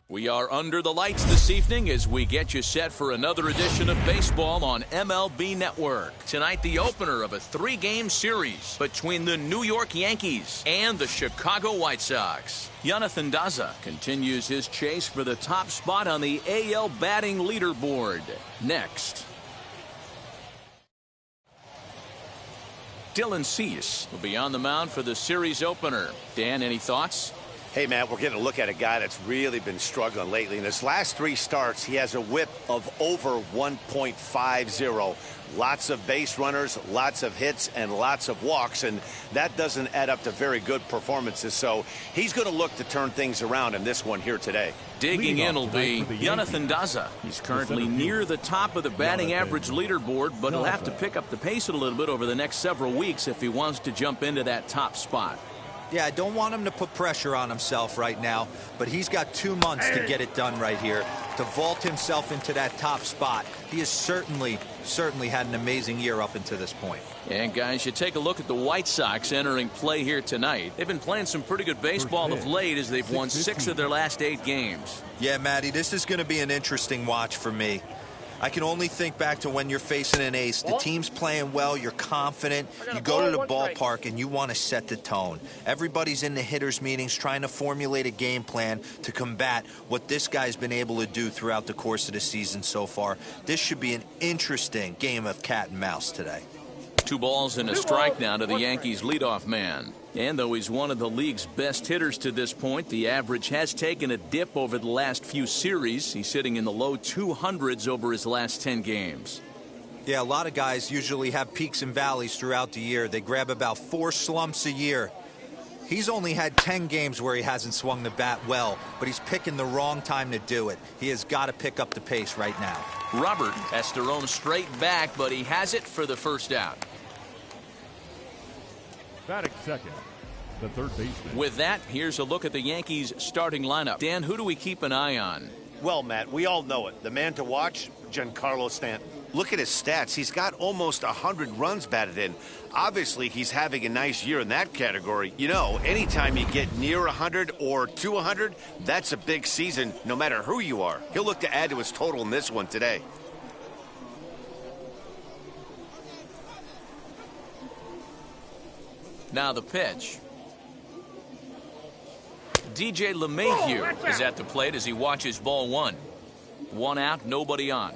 We are under the lights this evening as we get you set for another edition of baseball on MLB Network. Tonight, the opener of a 3-game series between the New York Yankees and the Chicago White Sox. Jonathan Daza continues his chase for the top spot on the AL batting leaderboard. Next. Dylan Cease will be on the mound for the series opener. Dan, any thoughts? Hey, Matt, we're getting a look at a guy that's really been struggling lately. In his last 3 starts, he has a whip of over 1.50. Lots of base runners, lots of hits, and lots of walks, and that doesn't add up to very good performances. So he's going to look to turn things around in this one here today. Digging in will be Jonathan Daza. He's currently near the top of the batting average leaderboard, but he'll have to pick up the pace a little bit over the next several weeks if he wants to jump into that top spot. Yeah, I don't want him to put pressure on himself right now, but he's got 2 months to get it done right here, to vault himself into that top spot. He has certainly had an amazing year up until this point. And guys, you take a look at the White Sox entering play here tonight. They've been playing some pretty good baseball of late as they've won 6 of their last 8 games. Yeah, Matty, this is going to be an interesting watch for me. I can only think back to when you're facing an ace. The team's playing well, you're confident, you go to the ballpark and you want to set the tone. Everybody's in the hitters' meetings trying to formulate a game plan to combat what this guy's been able to do throughout the course of the season so far. This should be an interesting game of cat and mouse today. 2 balls and a strike now to the Yankees leadoff man. And though he's one of the league's best hitters to this point, the average has taken a dip over the last few series. He's sitting in the low 200s over his last 10 games. Yeah, a lot of guys usually have peaks and valleys throughout the year. They grab about 4 slumps a year. He's only had 10 games where he hasn't swung the bat well, but he's picking the wrong time to do it. He has got to pick up the pace right now. Robert has to roam straight back, but he has it for the first out. Batting second, the third baseman. With that, here's a look at the Yankees starting lineup. Dan, who do we keep an eye on? Well, Matt, we all know it. The man to watch, Giancarlo Stanton. Look at his stats. He's got almost 100 runs batted in. Obviously, he's having a nice year in that category. You know, anytime you get near 100 or to 100, that's a big season, no matter who you are. He'll look to add to his total in this one today. Now the pitch. DJ LeMahieu is at the plate as he watches ball 1. 1 out, nobody on.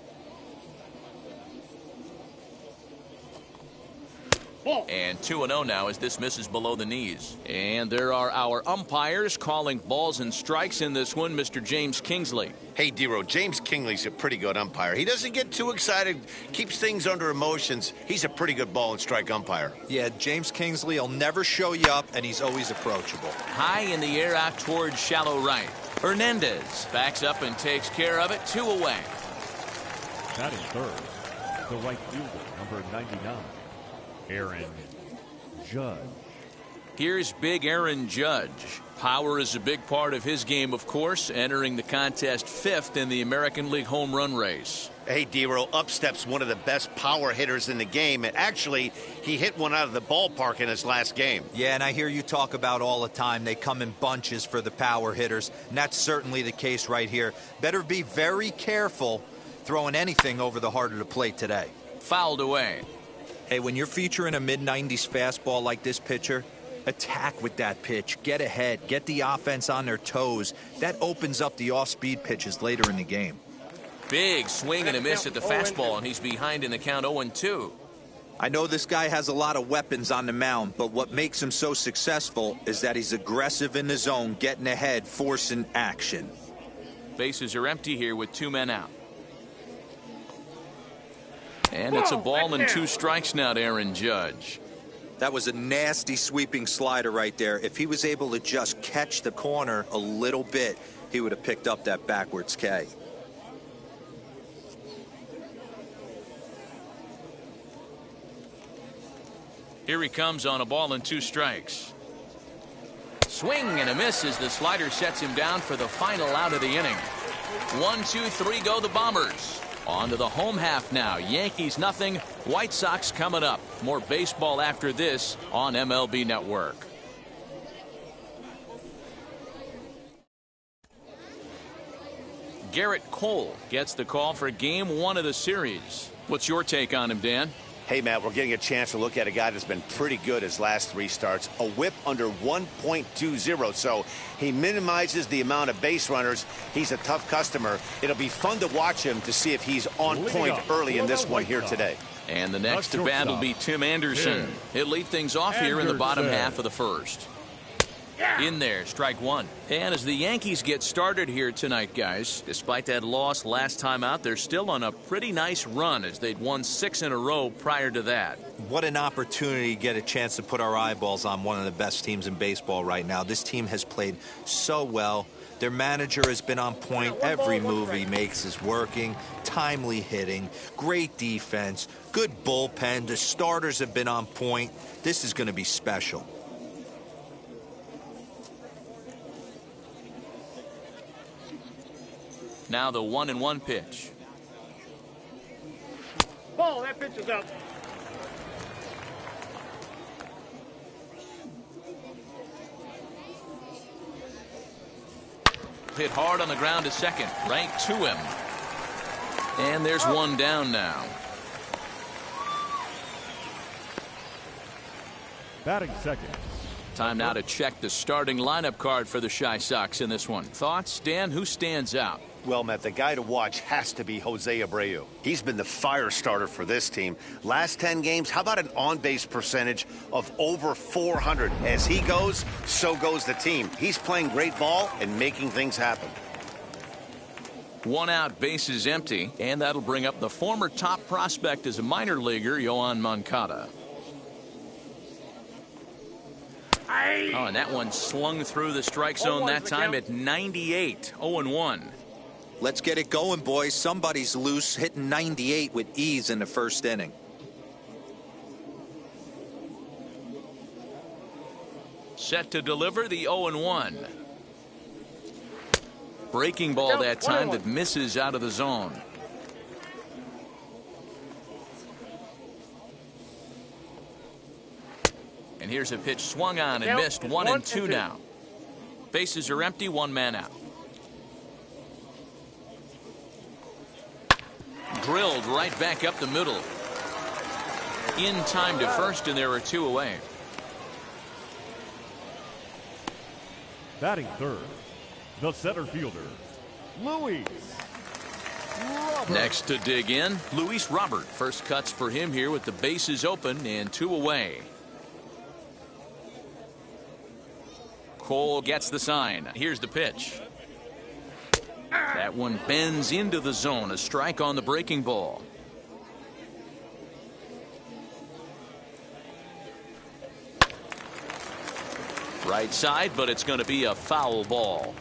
And 2-0 now as this misses below the knees. And there are our umpires calling balls and strikes in this one, Mr. James Kingsley. Hey, D-Row, James Kingsley's a pretty good umpire. He doesn't get too excited, keeps things under emotions. He's a pretty good ball and strike umpire. Yeah, James Kingsley will never show you up, and he's always approachable. High in the air out towards shallow right. Hernandez backs up and takes care of it, 2 away. Batting third, the right fielder, number 99. Aaron Judge. Here's big Aaron Judge. Power is a big part of his game, of course, entering the contest 5th in the American League home run race. Hey, D-Row, up steps one of the best power hitters in the game. And actually, he hit one out of the ballpark in his last game. Yeah, and I hear you talk about all the time. They come in bunches for the power hitters, and that's certainly the case right here. Better be very careful throwing anything over the heart of the plate today. Fouled away. Hey, when you're featuring a mid-90s fastball like this pitcher, attack with that pitch. Get ahead. Get the offense on their toes. That opens up the off-speed pitches later in the game. Big swing and a miss at the fastball, and he's behind in the count 0-2. I know this guy has a lot of weapons on the mound, but what makes him so successful is that he's aggressive in the zone, getting ahead, forcing action. Bases are empty here with 2 men out. And it's a ball and 2 strikes now to Aaron Judge. That was a nasty sweeping slider right there. If he was able to just catch the corner a little bit, he would have picked up that backwards K. Here he comes on a ball and 2 strikes. Swing and a miss as the slider sets him down for the final out of the inning. 1, 2, 3 go the Bombers. On to the home half now. Yankees nothing. White Sox coming up. More baseball after this on MLB Network. Garrett Cole gets the call for game 1 of the series. What's your take on him, Dan? Hey, Matt, we're getting a chance to look at a guy that's been pretty good his last 3 starts. A whip under 1.20, so he minimizes the amount of base runners. He's a tough customer. It'll be fun to watch him to see if he's on point early in this one here today. And the next to bat will be Tim Anderson. He'll lead things off here in the bottom half of the first. In there, strike 1. And as the Yankees get started here tonight, guys, despite that loss last time out, they're still on a pretty nice run as they'd won 6 in a row prior to that. What an opportunity to get a chance to put our eyeballs on one of the best teams in baseball right now. This team has played so well. Their manager has been on point. Every move he makes is working. Timely hitting, great defense, good bullpen. The starters have been on point. This is going to be special. Now the 1-1 pitch. Ball, that pitch is up. Hit hard on the ground to second, right to him. And there's one down now. Batting second. Time now to check the starting lineup card for the Chi Sox in this one. Thoughts, Dan? Who stands out? Well, Matt, the guy to watch has to be Jose Abreu. He's been the fire starter for this team. Last 10 games, how about an on-base percentage of over 400? As he goes, so goes the team. He's playing great ball and making things happen. 1 out, bases empty, and that'll bring up the former top prospect as a minor leaguer, Yoan Moncada. Oh, and that one slung through the strike zone that time at 98, 0-1. Let's get it going, boys. Somebody's loose, hitting 98 with ease in the first inning. Set to deliver the 0-1. Breaking ball that time that misses out of the zone. And here's a pitch swung on and missed. 1-2 now. Bases are empty, 1 man out. Drilled right back up the middle. In time to first, and there are 2 away. Batting third, the center fielder, Luis Robert. Next to dig in, Luis Robert. First cuts for him here with the bases open and 2 away. Cole gets the sign. Here's the pitch. That one bends into the zone. A strike on the breaking ball. Right side, but it's going to be a foul ball.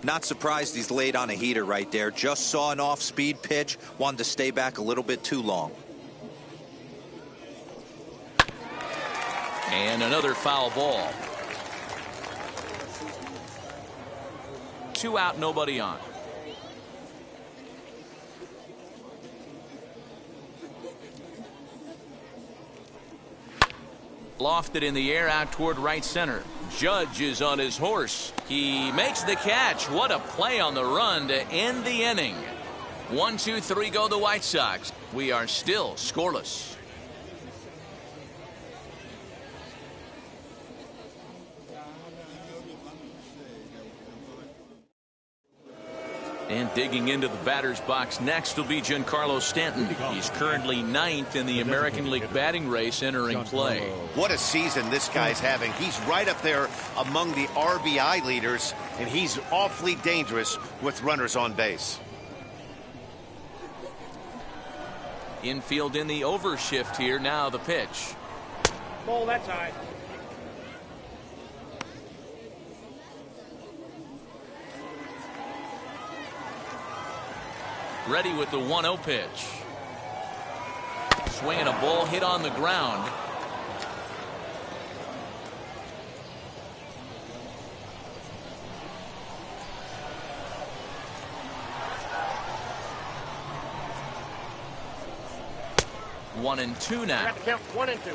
Not surprised he's laid on a heater right there. Just saw an off-speed pitch. Wanted to stay back a little bit too long. And another foul ball. 2 out, nobody on. Lofted in the air out toward right center. Judge is on his horse. He makes the catch. What a play on the run to end the inning. 1, 2, 3 go the White Sox. We are still scoreless. And digging into the batter's box next will be Giancarlo Stanton. He's currently 9th in the American League batting race entering play. What a season this guy's having. He's right up there among the RBI leaders, and he's awfully dangerous with runners on base. Infield in the overshift here. Now the pitch. Ball, that's high. Ready with the 1-0 pitch. Swinging a ball hit on the ground. One and 2 now. Got to count 1 and 2.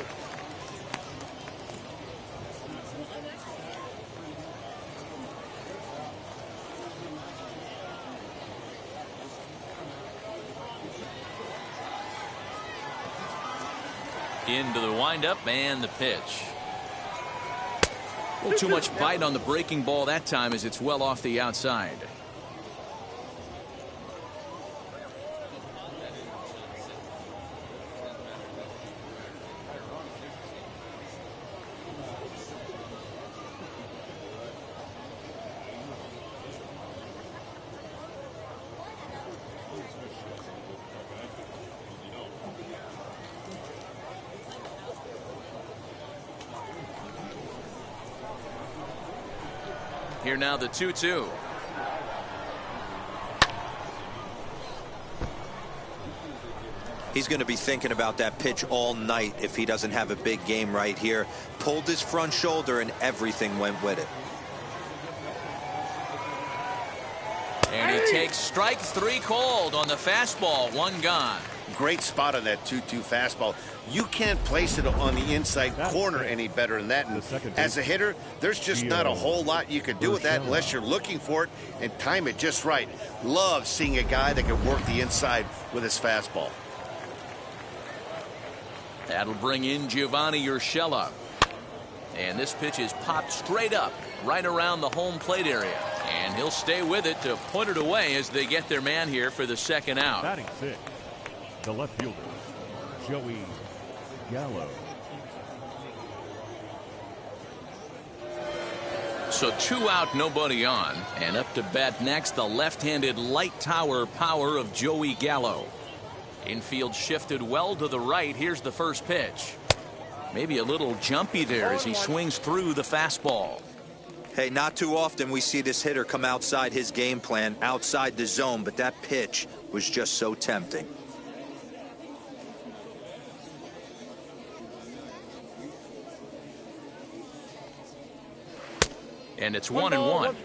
Into the windup and the pitch. A little too much bite on the breaking ball that time as it's well off the outside. Here now the 2-2. He's going to be thinking about that pitch all night if he doesn't have a big game right here. Pulled his front shoulder and everything went with it. And he takes strike 3 called on the fastball. 1 gone. Great spot on that 2-2 fastball. You can't place it on the inside corner any better than that. And as a hitter, there's just not a whole lot you can do with that unless you're looking for it and time it just right. Love seeing a guy that can work the inside with his fastball. That'll bring in Giovanni Urshela. And this pitch is popped straight up right around the home plate area. And he'll stay with it to put it away as they get their man here for the second out. Batting 6, the left fielder, Joey Gallo. So 2 out, nobody on. And up to bat next, the left-handed light tower power of Joey Gallo. Infield shifted well to the right. Here's the first pitch. Maybe a little jumpy there as he swings through the fastball. Hey, not too often we see this hitter come outside his game plan, outside the zone, but that pitch was just so tempting. And it's 1-1.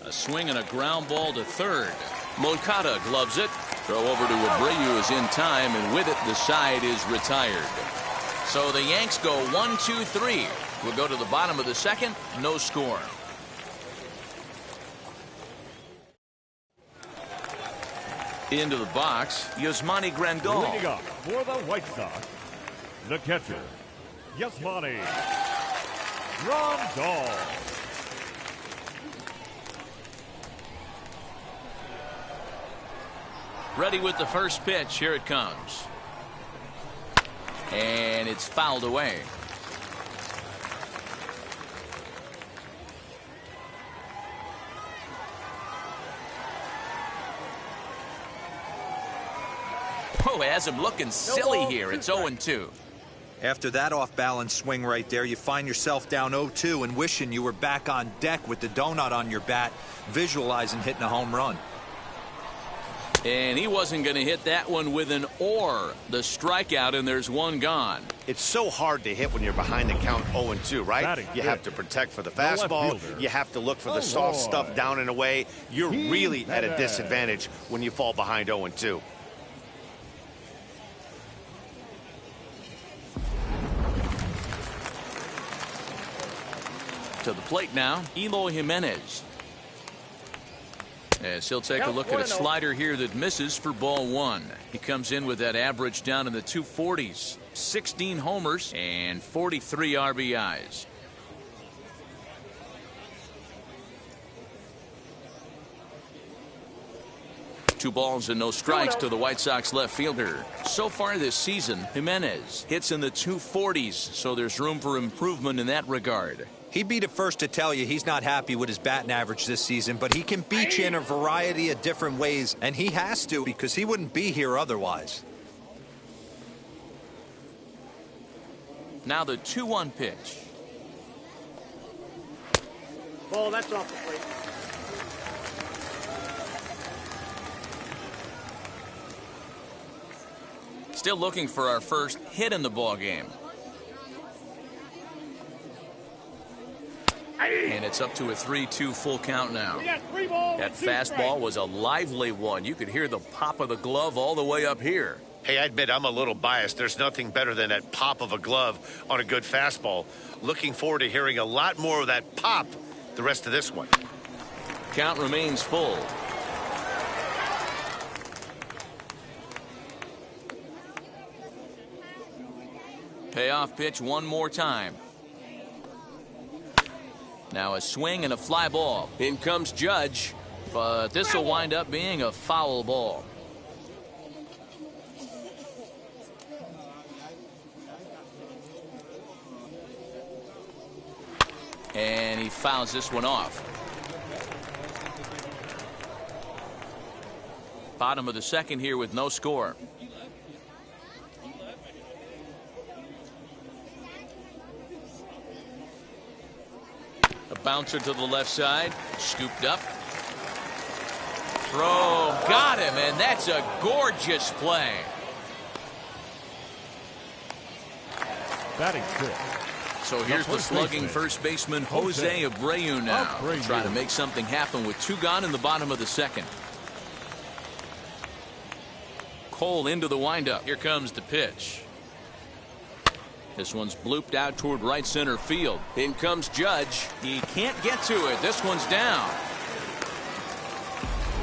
A swing and a ground ball to third. Moncada gloves it. Throw over to Abreu is in time, and with it the side is retired. So the Yanks go 1-2-3. We'll go to the bottom of the second. No score. Into the box, Yasmani Grandal. Leading up for the White Sox, the catcher, Yasmani Grandal. Ready with the first pitch. Here it comes. And it's fouled away. Oh, has him looking silly here. It's 0-2. After that off-balance swing right there, you find yourself down 0-2 and wishing you were back on deck with the donut on your bat, visualizing hitting a home run. And he wasn't going to hit that one with an or. The strikeout, and there's 1 gone. It's so hard to hit when you're behind the count 0-2, right? Batting You have to protect for the fastball. You have to look for the soft stuff down and away. You're really at a disadvantage when you fall behind 0-2. To the plate now, Eloy Jimenez. As he'll take a look at a slider here that misses for ball 1. He comes in with that average down in the 240s. 16 homers and 43 RBIs. Two balls and no strikes to the White Sox left fielder. So far this season, Jimenez hits in the 240s, so there's room for improvement in that regard. He'd be the first to tell you he's not happy with his batting average this season, but he can beat you in a variety of different ways, and he has to because he wouldn't be here otherwise. Now the 2-1 pitch. Ball, that's off the plate. Still looking for our first hit in the ball game. And it's up to a 3-2 full count now. That fastball was a lively one. You could hear the pop of the glove all the way up here. Hey, I admit I'm a little biased. There's nothing better than that pop of a glove on a good fastball. Looking forward to hearing a lot more of that pop the rest of this one. Count remains full. Payoff pitch one more time. Now a swing and a fly ball. In comes Judge, but this will wind up being a foul ball. And he fouls this one off. Bottom of the second here with no score. A bouncer to the left side, scooped up. Throw, got him, and that's a gorgeous play. Batting fifth. So here's the slugging first baseman Jose Abreu now, trying to make something happen with two gone in the bottom of the second. Cole into the windup. Here comes the pitch. This one's blooped out toward right center field. In comes Judge. He can't get to it. This one's down.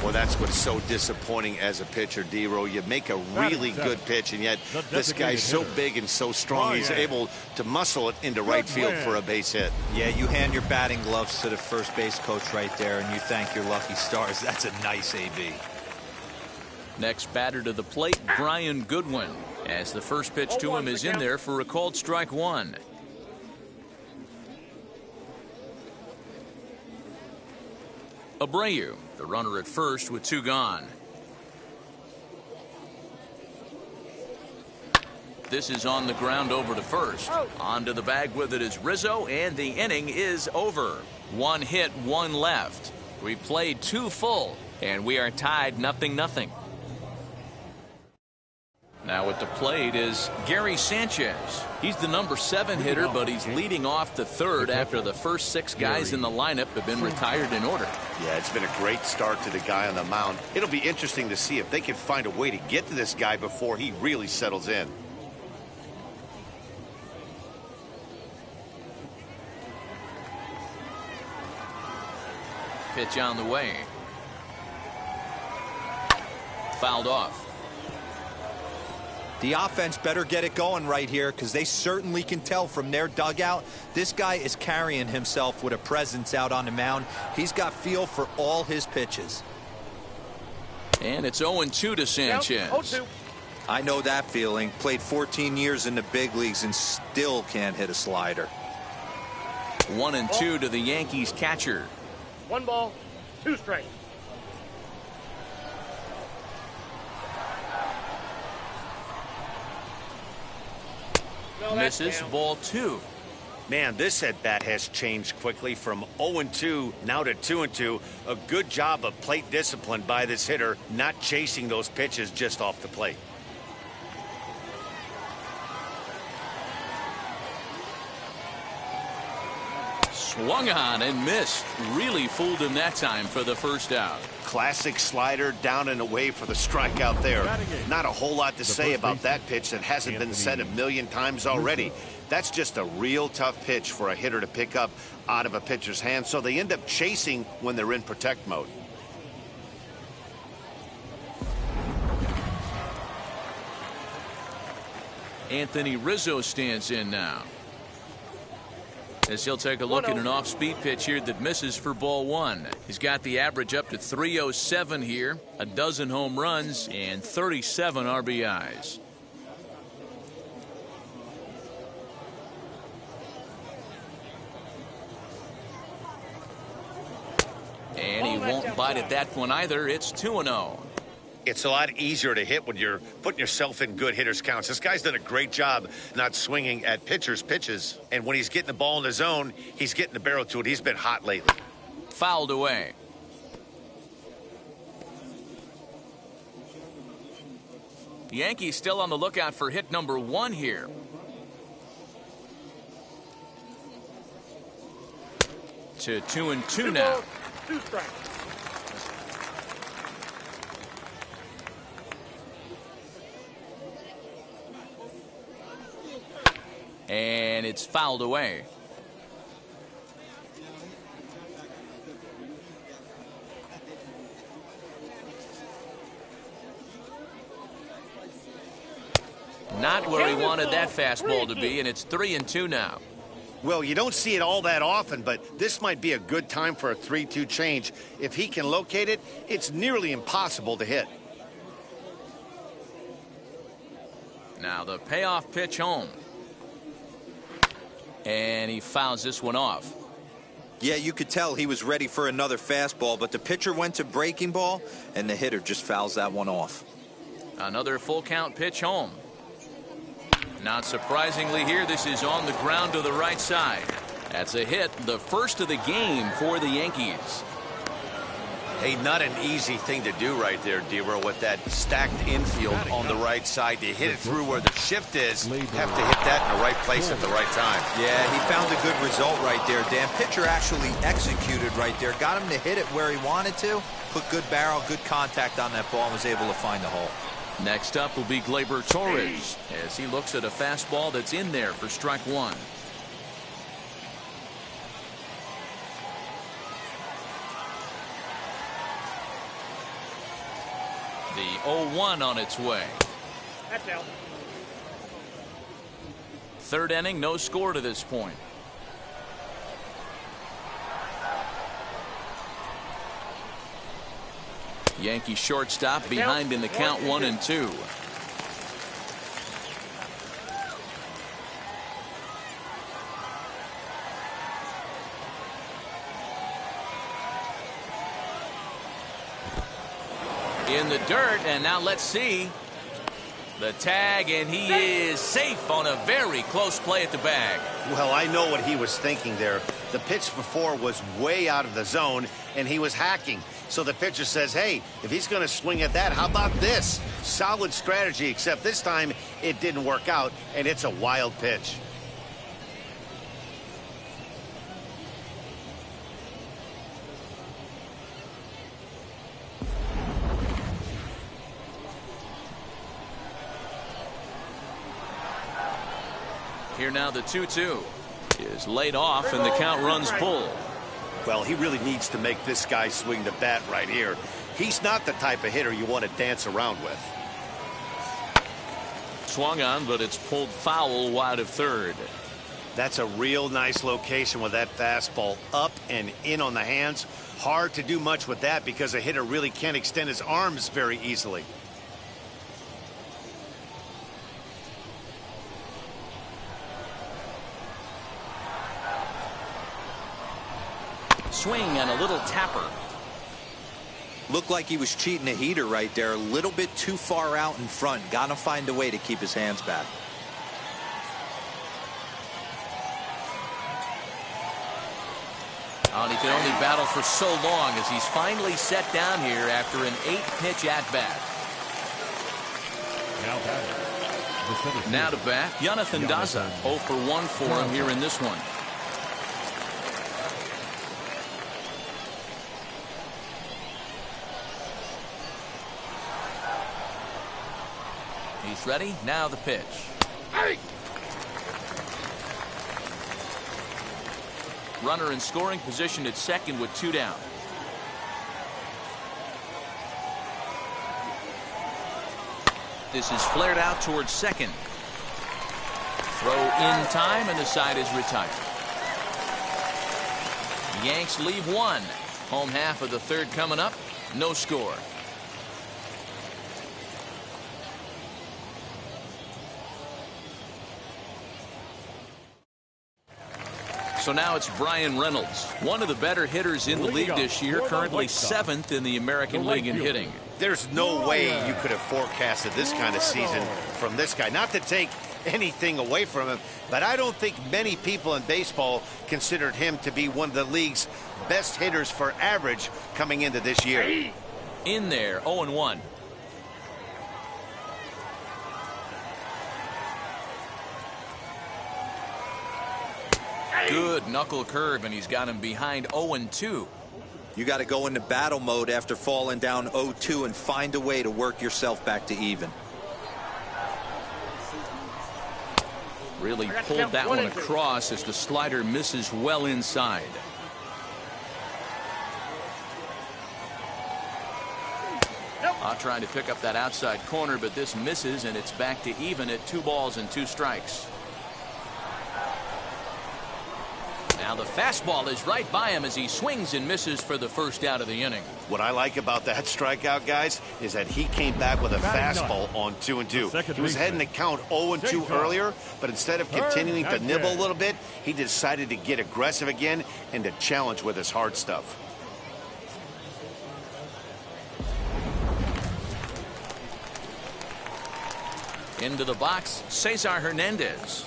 Well, that's what's so disappointing as a pitcher, D-Row. You make a really good pitch, and yet this guy's so big and so strong, he's able to muscle it into right field for a base hit. Yeah, you hand your batting gloves to the first base coach right there, and you thank your lucky stars. That's a nice AB. Next batter to the plate, Brian Goodwin, as the first pitch to him is in there for a called strike one. Abreu, the runner at first with two gone. This is on the ground over to first. Onto the bag with it is Rizzo, and the inning is over. One hit, one left. We played two full, and we are tied 0-0. Now at the plate is Gary Sanchez. He's the number 7 hitter, but he's leading off the third after the first 6 guys in the lineup have been retired in order. Yeah, it's been a great start to the guy on the mound. It'll be interesting to see if they can find a way to get to this guy before he really settles in. Pitch on the way. Fouled off. The offense better get it going right here, because they certainly can tell from their dugout this guy is carrying himself with a presence out on the mound. He's got feel for all his pitches. And it's 0-2 to Sanchez. I know that feeling. Played 14 years in the big leagues and still can't hit a slider. 1-2 to the Yankees catcher. 1 ball, 2 strikes. Misses, ball 2. Man, this at bat has changed quickly from 0-2 now to 2-2. A good job of plate discipline by this hitter, not chasing those pitches just off the plate. Swung on and missed. Really fooled him that time for the first out. Classic slider, down and away for the strikeout there. Not a whole lot to say about that pitch that hasn't been said a million times already. That's just a real tough pitch for a hitter to pick up out of a pitcher's hand, so they end up chasing when they're in protect mode. Anthony Rizzo stands in now, as he'll take a look at an off-speed pitch here that misses for ball 1. He's got the average up to 307 here, a dozen home runs, and 37 RBIs. And he won't bite at that one either. It's 2-0. It's a lot easier to hit when you're putting yourself in good hitters' counts. This guy's done a great job not swinging at pitchers' pitches. And when he's getting the ball in the zone, he's getting the barrel to it. He's been hot lately. Fouled away. The Yankees still on the lookout for hit number 1 here. To 2-2 now. 2 strikes. And it's fouled away. Not where he wanted that fastball to be, and it's 3-2 now. Well, you don't see it all that often, but this might be a good time for a 3-2 change. If he can locate it, it's nearly impossible to hit. Now the payoff pitch home. And he fouls this one off. Yeah, you could tell he was ready for another fastball, but the pitcher went to breaking ball, and the hitter just fouls that one off. Another full count pitch home. Not surprisingly here, this is on the ground to the right side. That's a hit, the first of the game for the Yankees. Hey, not an easy thing to do right there, Dero, with that stacked infield on the right side. To hit it through where the shift is, have to hit that in the right place at the right time. Yeah, he found a good result right there, Dan. Pitcher actually executed right there. Got him to hit it where he wanted to. Put good barrel, good contact on that ball, and was able to find the hole. Next up will be Gleyber Torres as he looks at a fastball that's in there for strike one. The 0-1 on its way. That's out. Third inning, no score to this point. Yankee shortstop behind in the count 1-2. In the dirt, and now let's see the tag, and he is safe on a very close play at the bag. Well, I know what he was thinking there. The pitch before was way out of the zone, and he was hacking. So the pitcher says, hey, if he's going to swing at that, how about this? Solid strategy, except this time it didn't work out, and it's a wild pitch. Here now the 2-2 is laid off, and the count runs pulled. Well, he really needs to make this guy swing the bat right here. He's not the type of hitter you want to dance around with. Swung on, but it's pulled foul wide of third. That's a real nice location with that fastball up and in on the hands. Hard to do much with that because a hitter really can't extend his arms very easily. Swing and a little tapper. Looked like he was cheating a heater right there. A little bit too far out in front. Got to find a way to keep his hands back. Oh, and he could only battle for so long as he's finally set down here after an 8-pitch at-bat. Now to bat, Jonathan Daza. 0 for 1 for him here in this one. He's ready. Now the pitch. Hey! Runner in scoring position at second with 2 down. This is flared out towards second. Throw in time, and the side is retired. Yanks leave 1. Home half of the third coming up. No score. So now it's Brian Reynolds, one of the better hitters in the league this year, currently 7th in the American League in hitting. There's no way you could have forecasted this kind of season from this guy. Not to take anything away from him, but I don't think many people in baseball considered him to be one of the league's best hitters for average coming into this year. In there, 0-1. Good knuckle curve, and he's got him behind 0-2. You got to go into battle mode after falling down 0-2 and find a way to work yourself back to even. Really pulled that one across as the slider misses well inside. A trying to pick up that outside corner, but this misses, and it's back to even at 2 balls and 2 strikes. Now the fastball is right by him as he swings and misses for the first out of the inning. What I like about that strikeout, guys, is that he came back with a fastball on 2-2. He was heading to count 0-2 earlier, but instead of continuing to nibble a little bit, he decided to get aggressive again and to challenge with his hard stuff. Into the box, Cesar Hernandez.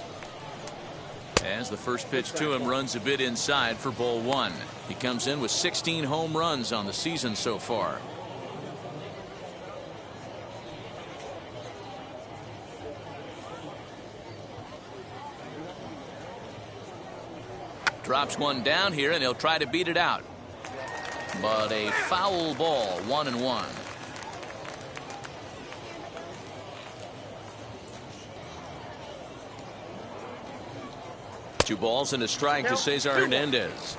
As the first pitch to him runs a bit inside for ball 1. He comes in with 16 home runs on the season so far. Drops one down here, and he'll try to beat it out. But a foul ball, 1-1. 2 balls and a strike to Cesar Hernandez.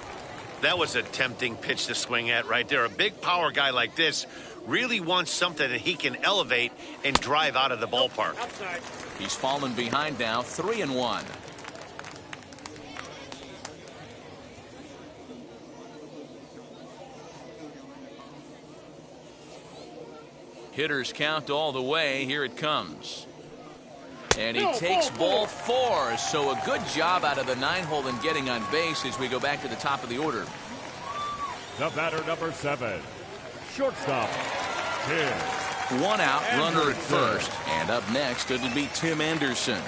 That was a tempting pitch to swing at right there. A big power guy like this really wants something that he can elevate and drive out of the ballpark. Outside. He's fallen behind now, 3-1. Hitters count all the way. Here it comes. And he takes ball 4. So a good job out of the 9-hole in getting on base as we go back to the top of the order. The batter, number 7, shortstop, Tim. 1 out, runner at Anderson. first. And up next, it'll be Tim Anderson.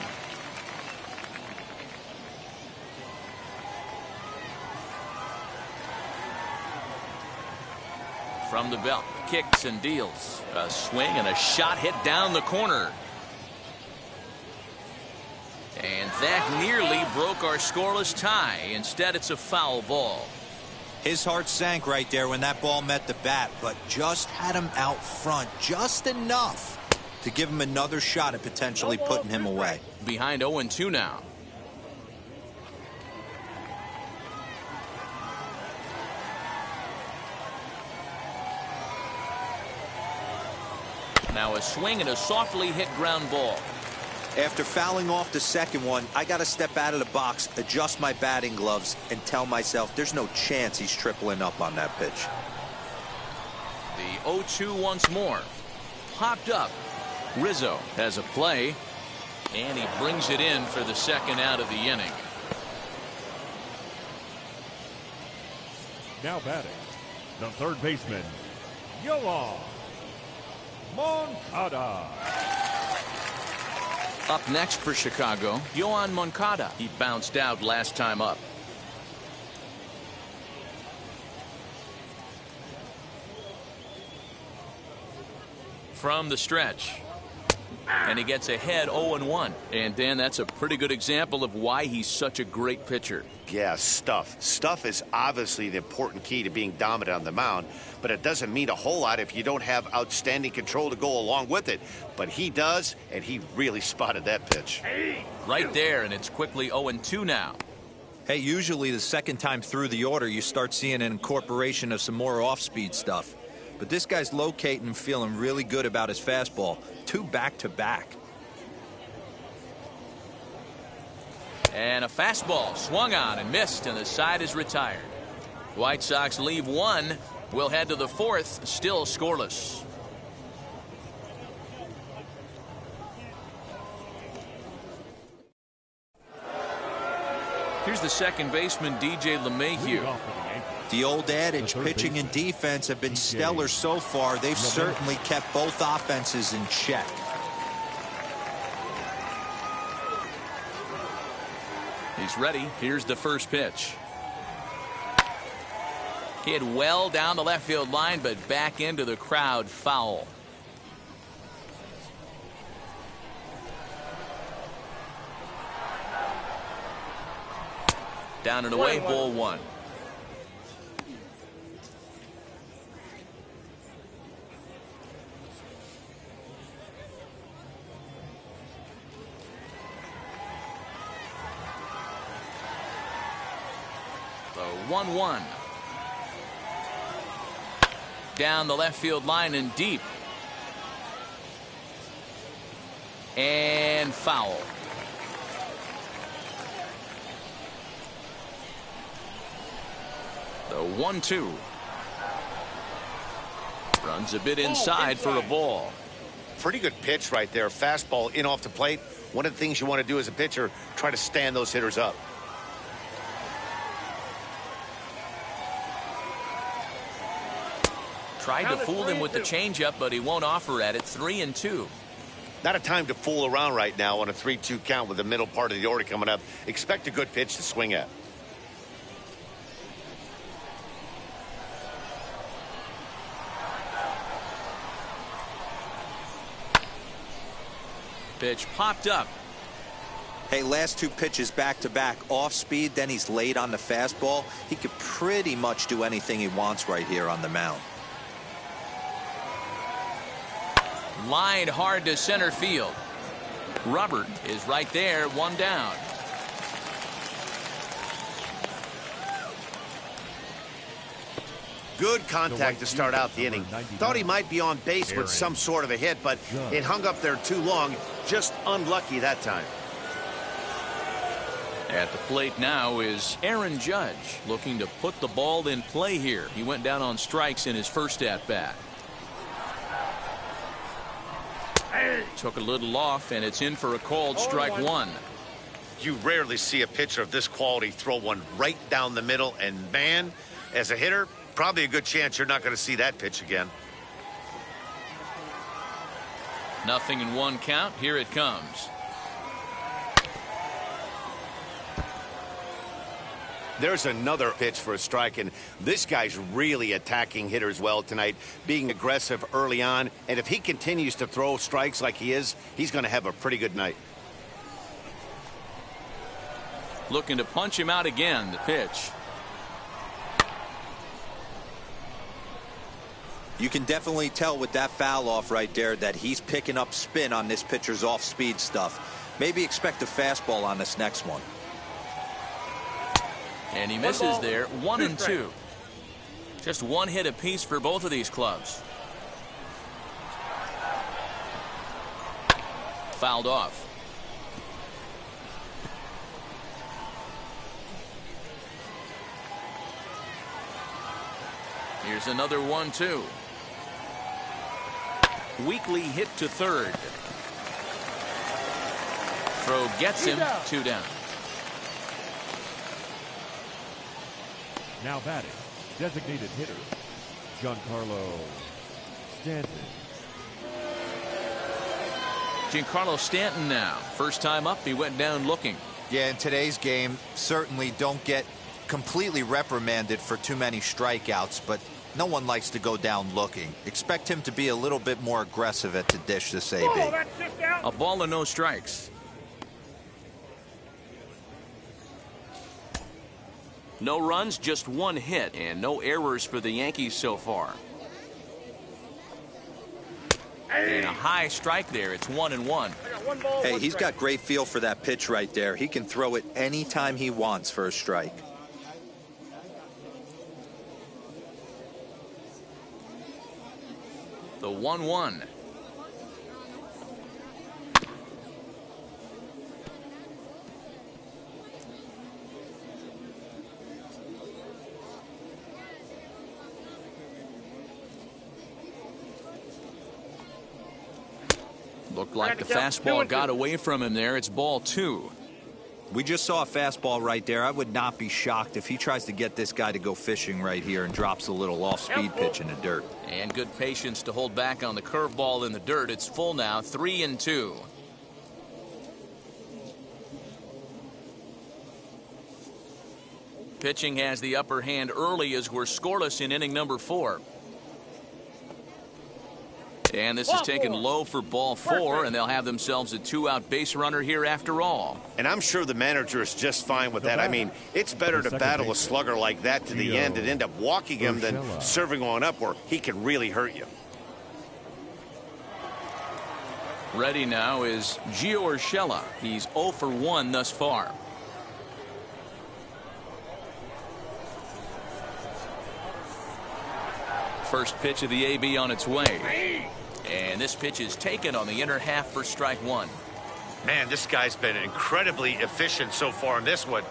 From the belt, kicks and deals. A swing and a shot hit down the corner. And that nearly broke our scoreless tie. Instead, it's a foul ball. His heart sank right there when that ball met the bat, but just had him out front just enough to give him another shot at potentially putting him away. Behind 0-2 now. Now a swing and a softly hit ground ball. After fouling off the second one, I got to step out of the box, adjust my batting gloves, and tell myself there's no chance he's tripling up on that pitch. The 0-2 once more. Popped up. Rizzo has a play, and he brings it in for the second out of the inning. Now batting, the third baseman, Yoan Moncada. Up next for Chicago, Yoan Moncada. He bounced out last time up. From the stretch. And he gets ahead 0-1. And Dan, that's a pretty good example of why he's such a great pitcher. Yeah, stuff. Stuff is obviously the important key to being dominant on the mound, but it doesn't mean a whole lot if you don't have outstanding control to go along with it. But he does, and he really spotted that pitch. Right there, and it's quickly 0-2 now. Hey, usually the second time through the order, you start seeing an incorporation of some more off-speed stuff. But this guy's locating and feeling really good about his fastball. 2 back-to-back. And a fastball swung on and missed, and the side is retired. White Sox leave 1. We'll head to the 4th, still scoreless. Here's the second baseman, DJ LeMahieu. The old adage, pitching and defense have been stellar so far. They've certainly kept both offenses in check. He's ready. Here's the first pitch. Hit well down the left field line, but back into the crowd, foul. Down and away, ball 1. The 1-1. Down the left field line and deep. And foul. The 1-2. Runs a bit inside for a ball. Pretty good pitch right there. Fastball in off the plate. One of the things you want to do as a pitcher, try to stand those hitters up. Tried to fool him with the changeup, but he won't offer at it. 3-2. Not a time to fool around right now on a 3-2 count with the middle part of the order coming up. Expect a good pitch to swing at. Pitch popped up. Hey, last two pitches back-to-back. Off speed, then he's late on the fastball. He could pretty much do anything he wants right here on the mound. Lined hard to center field. Robert is right there, one down. Good contact to start out the inning. Thought he might be on base with some sort of a hit, but it hung up there too long. Just unlucky that time. At the plate now is Aaron Judge, looking to put the ball in play here. He went down on strikes in his first at-bat. Took a little off, and it's in for a called strike one. You rarely see a pitcher of this quality throw one right down the middle, and man, as a hitter, probably a good chance you're not going to see that pitch again. 0-1 count. Here it comes. There's another pitch for a strike, and this guy's really attacking hitters well tonight, being aggressive early on, and if he continues to throw strikes like he is, he's going to have a pretty good night. Looking to punch him out again. The pitch. You can definitely tell with that foul off right there that he's picking up spin on this pitcher's off-speed stuff. Maybe expect a fastball on this next one. And he misses there. 1-2. Just one hit apiece for both of these clubs. Fouled off. Here's another 1-2. Weakly hit to third. Throw gets him. 2 down. Now batting, designated hitter, Giancarlo Stanton. Giancarlo Stanton now. First time up, he went down looking. Yeah, in today's game, certainly don't get completely reprimanded for too many strikeouts, but no one likes to go down looking. Expect him to be a little bit more aggressive at the dish this AB. A ball and no strikes. No runs, just one hit, and no errors for the Yankees so far. And a high strike there. It's 1-1. Hey, he's got great feel for that pitch right there. He can throw it anytime he wants for a strike. The 1-1. Looked like the fastball got away from him there. It's ball 2. We just saw a fastball right there. I would not be shocked if he tries to get this guy to go fishing right here and drops a little off-speed pitch in the dirt. And good patience to hold back on the curveball in the dirt. It's full now, 3-2. Pitching has the upper hand early as we're scoreless in inning number 4. And this is taken low for ball 4, and they'll have themselves a 2-out base runner here after all. And I'm sure the manager is just fine with that. I mean, it's better to battle a slugger like that to the end and end up walking him than serving on up where he can really hurt you. Ready now is Gio Urshela. He's 0 for 1 thus far. First pitch of the AB on its way. And this pitch is taken on the inner half for strike 1. Man, this guy's been incredibly efficient so far in this one,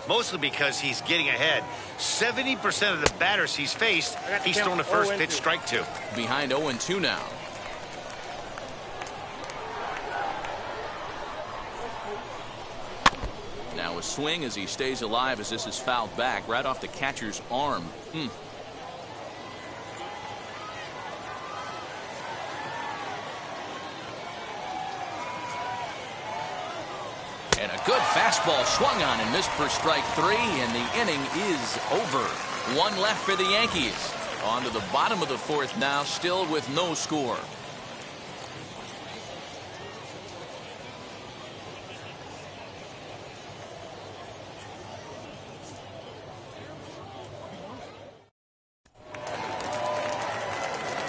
mostly because he's getting ahead. 70% of the batters he's faced, he's thrown a first pitch strike to. Behind 0-2 now. Now a swing as he stays alive as this is fouled back right off the catcher's arm. And a good fastball swung on and missed for strike 3, and the inning is over. One left for the Yankees. On to the bottom of the 4th now, still with no score.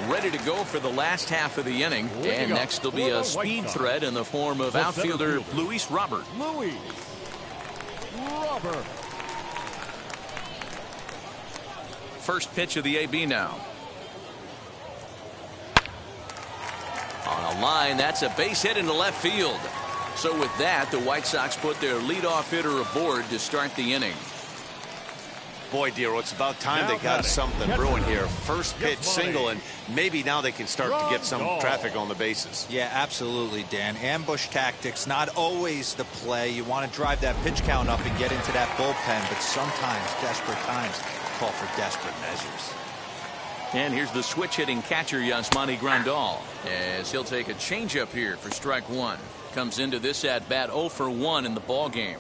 Ready to go for the last half of the inning. And next will be a speed threat in the form of outfielder Luis Robert. Luis Robert. First pitch of the AB now. On a line, that's a base hit into left field. So with that, the White Sox put their leadoff hitter aboard to start the inning. Boy, Dero, it's about time they got something brewing here. First pitch single, and maybe now they can start to get some traffic on the bases. Yeah, absolutely, Dan. Ambush tactics, not always the play. You want to drive that pitch count up and get into that bullpen, but sometimes desperate times call for desperate measures. And here's the switch hitting catcher Yasmani Grandal as he'll take a changeup here for strike 1. Comes into this at bat 0 for 1 in the ball game.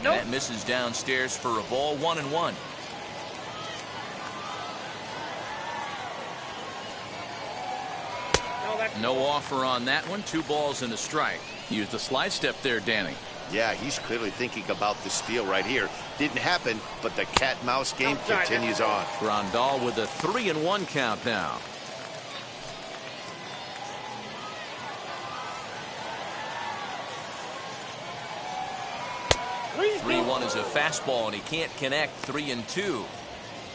Nope. That misses downstairs for a ball, 1-1. No offer on that one. 2 balls and a strike. Use the slide step there, Danny. Yeah, he's clearly thinking about the steal right here. Didn't happen, but the cat-mouse game continues on. Grandal with a 3-1 count now. Three-1 is a fastball, and he can't connect. 3-2.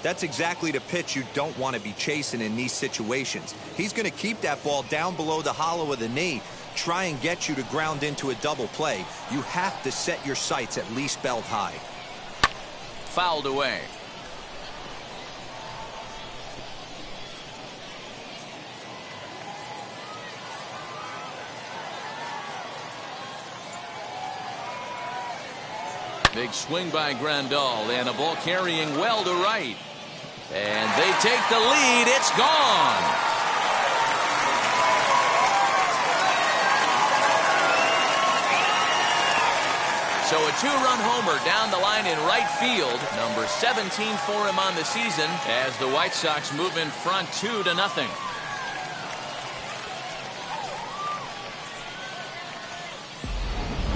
That's exactly the pitch you don't want to be chasing in these situations. He's going to keep that ball down below the hollow of the knee, try and get you to ground into a double play. You have to set your sights at least belt high. Fouled away. Big swing by Grandal, and a ball carrying well to right. And they take the lead. It's gone. So a 2-run homer down the line in right field. Number 17 for him on the season as the White Sox move in front 2-0.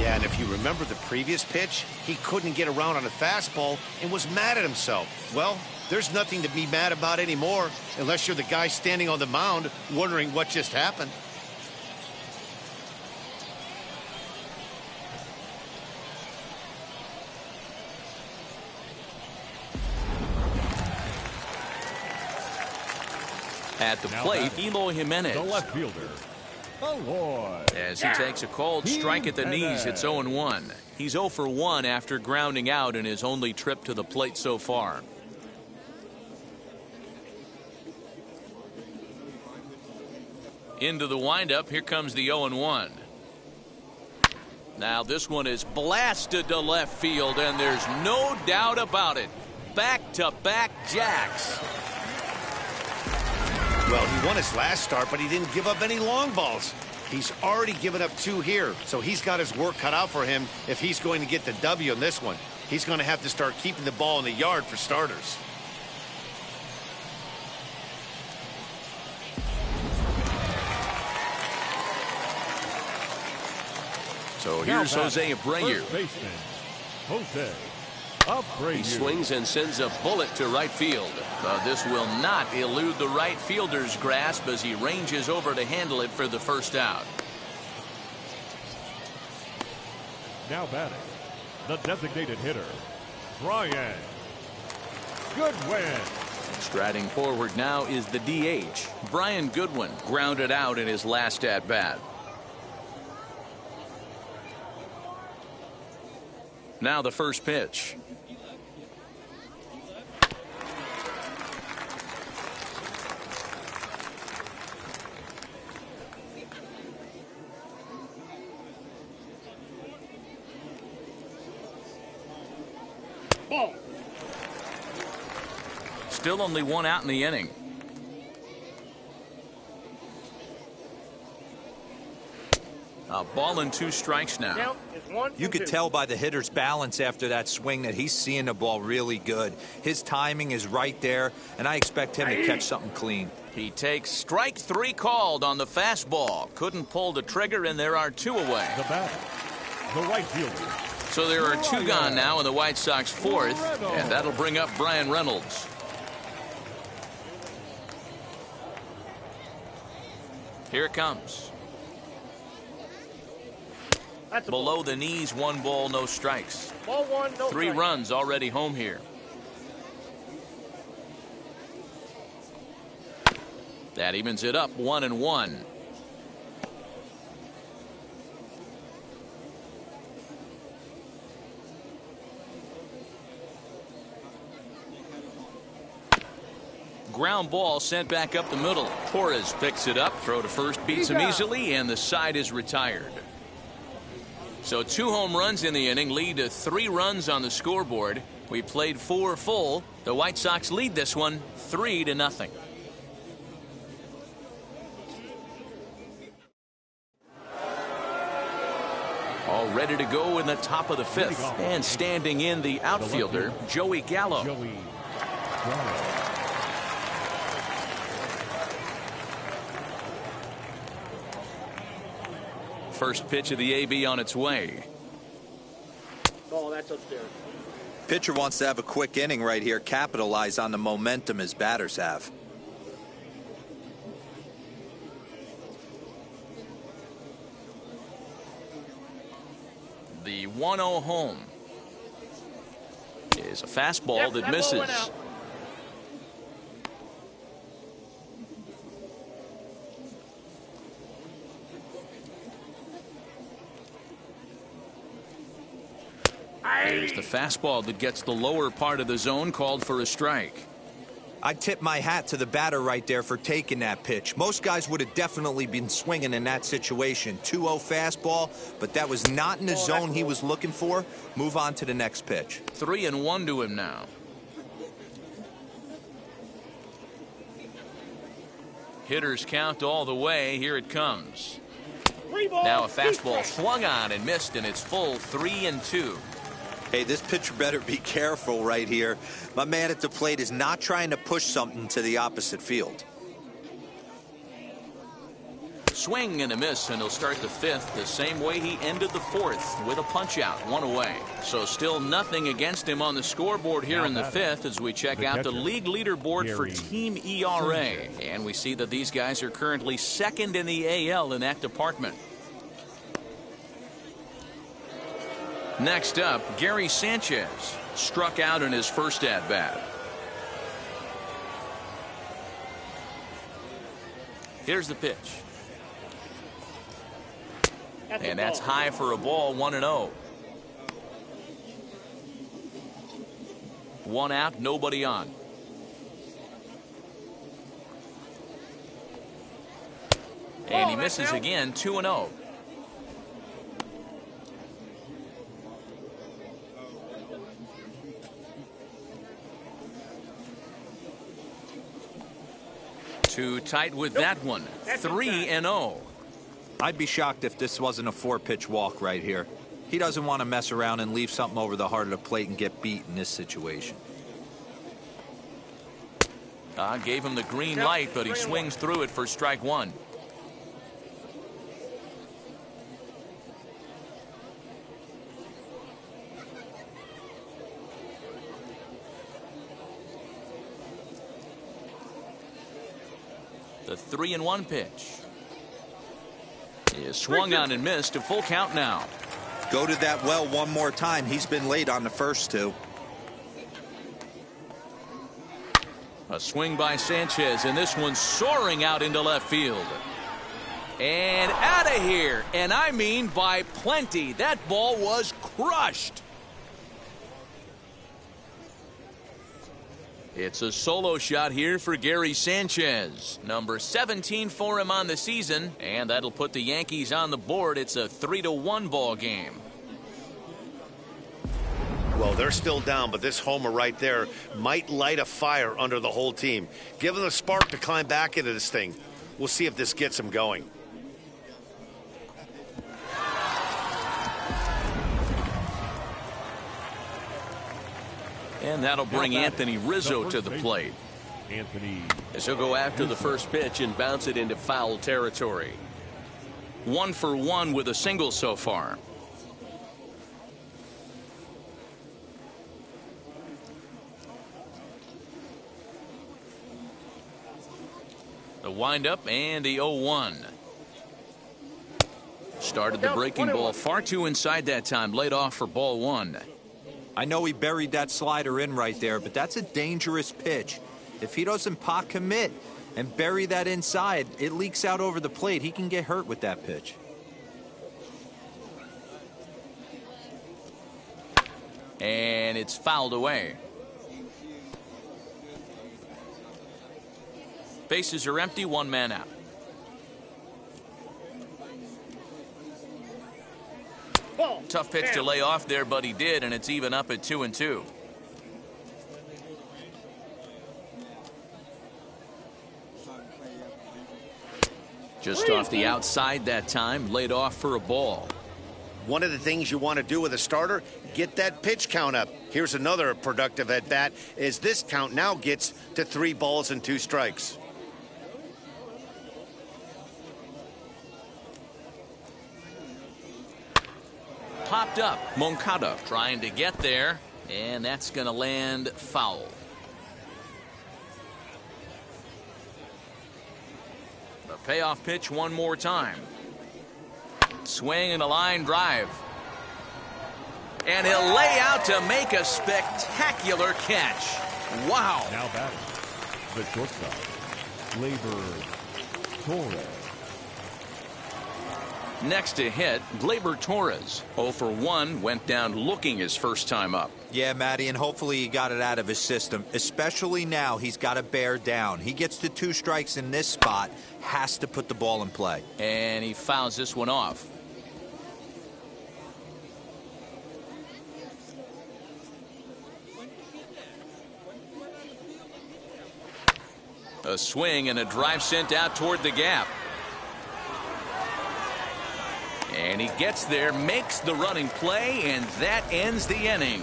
Yeah, and if you remember the previous pitch, he couldn't get around on a fastball and was mad at himself. Well, there's nothing to be mad about anymore unless you're the guy standing on the mound wondering what just happened. At the plate, Eloy Jimenez. The left fielder, Eloy. As he takes a cold strike at the knees, it's 0-1. He's 0 for 1 after grounding out in his only trip to the plate so far. Into the windup, here comes the 0-1. Now this one is blasted to left field, and there's no doubt about it. Back-to-back jacks. Well, he won his last start, but he didn't give up any long balls. He's already given up 2 here, so he's got his work cut out for him if he's going to get the W in this one. He's going to have to start keeping the ball in the yard for starters. So here's Jose Abreu. First baseman, Jose Abreu. He swings and sends a bullet to right field. But this will not elude the right fielder's grasp as he ranges over to handle it for the first out. Now batting, the designated hitter, Brian Goodwin. Striding forward now is the DH. Brian Goodwin grounded out in his last at-bat. Now the first pitch. Ball. Still only one out in the inning. A ball and 2 strikes now. Count is 1 You and could 2. tell by the hitter's balance after that swing that he's seeing the ball really good. His timing is right there, and I expect him to catch something clean. He takes strike 3 called on the fastball. Couldn't pull the trigger, and there are 2 away. The batter, the right fielder. So there are 2 gone now in the White Sox 4th, and that'll bring up Brian Reynolds. Here it comes. That's a Below the knees, 1 ball, no strikes. ball. 1, no 3 strike. runs already home here. That evens it up 1-1. Ground ball sent back up the middle. Torres picks it up. Throw to first beats him easily, and the side is retired. So 2 home runs in the inning lead to 3 runs on the scoreboard. We played 4 full. The White Sox lead this one 3-0. All ready to go in the top of the 5th. And standing in the outfielder, Joey Gallo. Joey Gallo. First pitch of the AB on its way. Ball, that's upstairs. Pitcher wants to have a quick inning right here, capitalize on the momentum his batters have. The 1-0 home is a fastball Yep, that that ball went misses. out. There's the fastball that gets the lower part of the zone, called for a strike. I tip my hat to the batter right there for taking that pitch. Most guys would have definitely been swinging in that situation. 2-0 fastball, but that was not in the zone he was looking for. Move on to the next pitch. 3-1 to him now. Hitters count all the way. Here it comes. 3 balls. Now a 2 fastball strikes. swung on and missed, and it's full 3-2. Hey, this pitcher better be careful right here. My man at the plate is not trying to push something to the opposite field. Swing and a miss, and he'll start the 5th the same way he ended the 4th, with a punch out, 1 away. So still nothing against him on the scoreboard here in the 5th as we check out the league leaderboard for team ERA. And we see that these guys are currently 2nd in the AL in that department. Next up, Gary Sanchez struck out in his first at-bat. Here's the pitch. And that's high for a ball, 1-0. 1 out, nobody on. And he misses again, 2-0. Too tight with that one. 3-0. I'd be shocked if this wasn't a 4-pitch walk right here. He doesn't want to mess around and leave something over the heart of the plate and get beat in this situation. Gave him the green light, but he swings through it for strike 1. The 3-1 pitch is swung on and missed. A full count now. Go to that well one more time. He's been late on the first 2. A swing by Sanchez, and this one's soaring out into left field. And out of here, and I mean by plenty. That ball was crushed. It's a solo shot here for Gary Sanchez. Number 17 for him on the season, and that'll put the Yankees on the board. It's a 3-1 ball game. Well, they're still down, but this homer right there might light a fire under the whole team. Give them a spark to climb back into this thing. We'll see if this gets them going. And that'll bring Anthony Rizzo to the plate. Anthony. As he'll go after the first pitch and bounce it into foul territory. 1 for 1 with a single so far. The windup and the 0-1. Started the breaking ball far too inside that time. Laid off for ball 1. I know he buried that slider in right there, but that's a dangerous pitch. If he doesn't pot commit and bury that inside, it leaks out over the plate. He can get hurt with that pitch. And it's fouled away. Bases are empty, 1 man out. Tough pitch to lay off there, but he did, and it's even up at 2-2. Just off the outside that time, laid off for a ball. One of the things you want to do with a starter, get that pitch count up. Here's another productive at bat, as this count now gets to 3 balls and 2 strikes. Popped up. Moncada trying to get there, and that's going to land foul. The payoff pitch one more time. Swing and a line drive. And he'll lay out to make a spectacular catch. Wow. Now batting, the shortstop, Gleyber Torres. Next to hit, Gleyber Torres. 0 for 1, went down looking his first time up. Yeah, Matty, and hopefully he got it out of his system. Especially now, he's got to bear down. He gets to 2 strikes in this spot, has to put the ball in play. And he fouls this one off. A swing and a drive sent out toward the gap. And he gets there, makes the running play, and that ends the inning.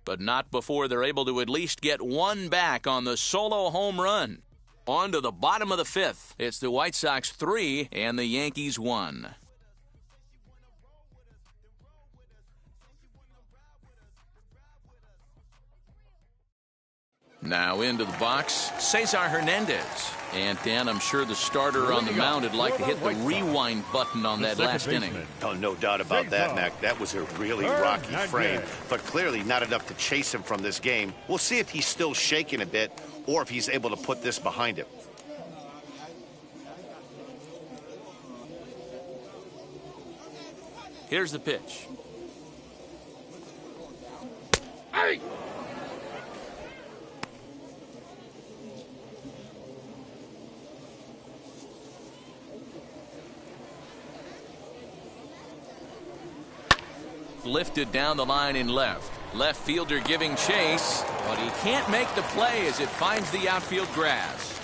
But not before they're able to at least get 1 back on the solo home run. On to the bottom of the 5th. It's the White Sox 3 and the Yankees 1. Now into the box, Cesar Hernandez. And Dan, I'm sure the starter on the mound would like to hit the rewind button on that last inning. Oh, no doubt about that, Mac. That was a really rocky frame, but clearly not enough to chase him from this game. We'll see if he's still shaking a bit or if he's able to put this behind him. Here's the pitch. Hey! Lifted down the line in left. Left fielder giving chase, but he can't make the play as it finds the outfield grass.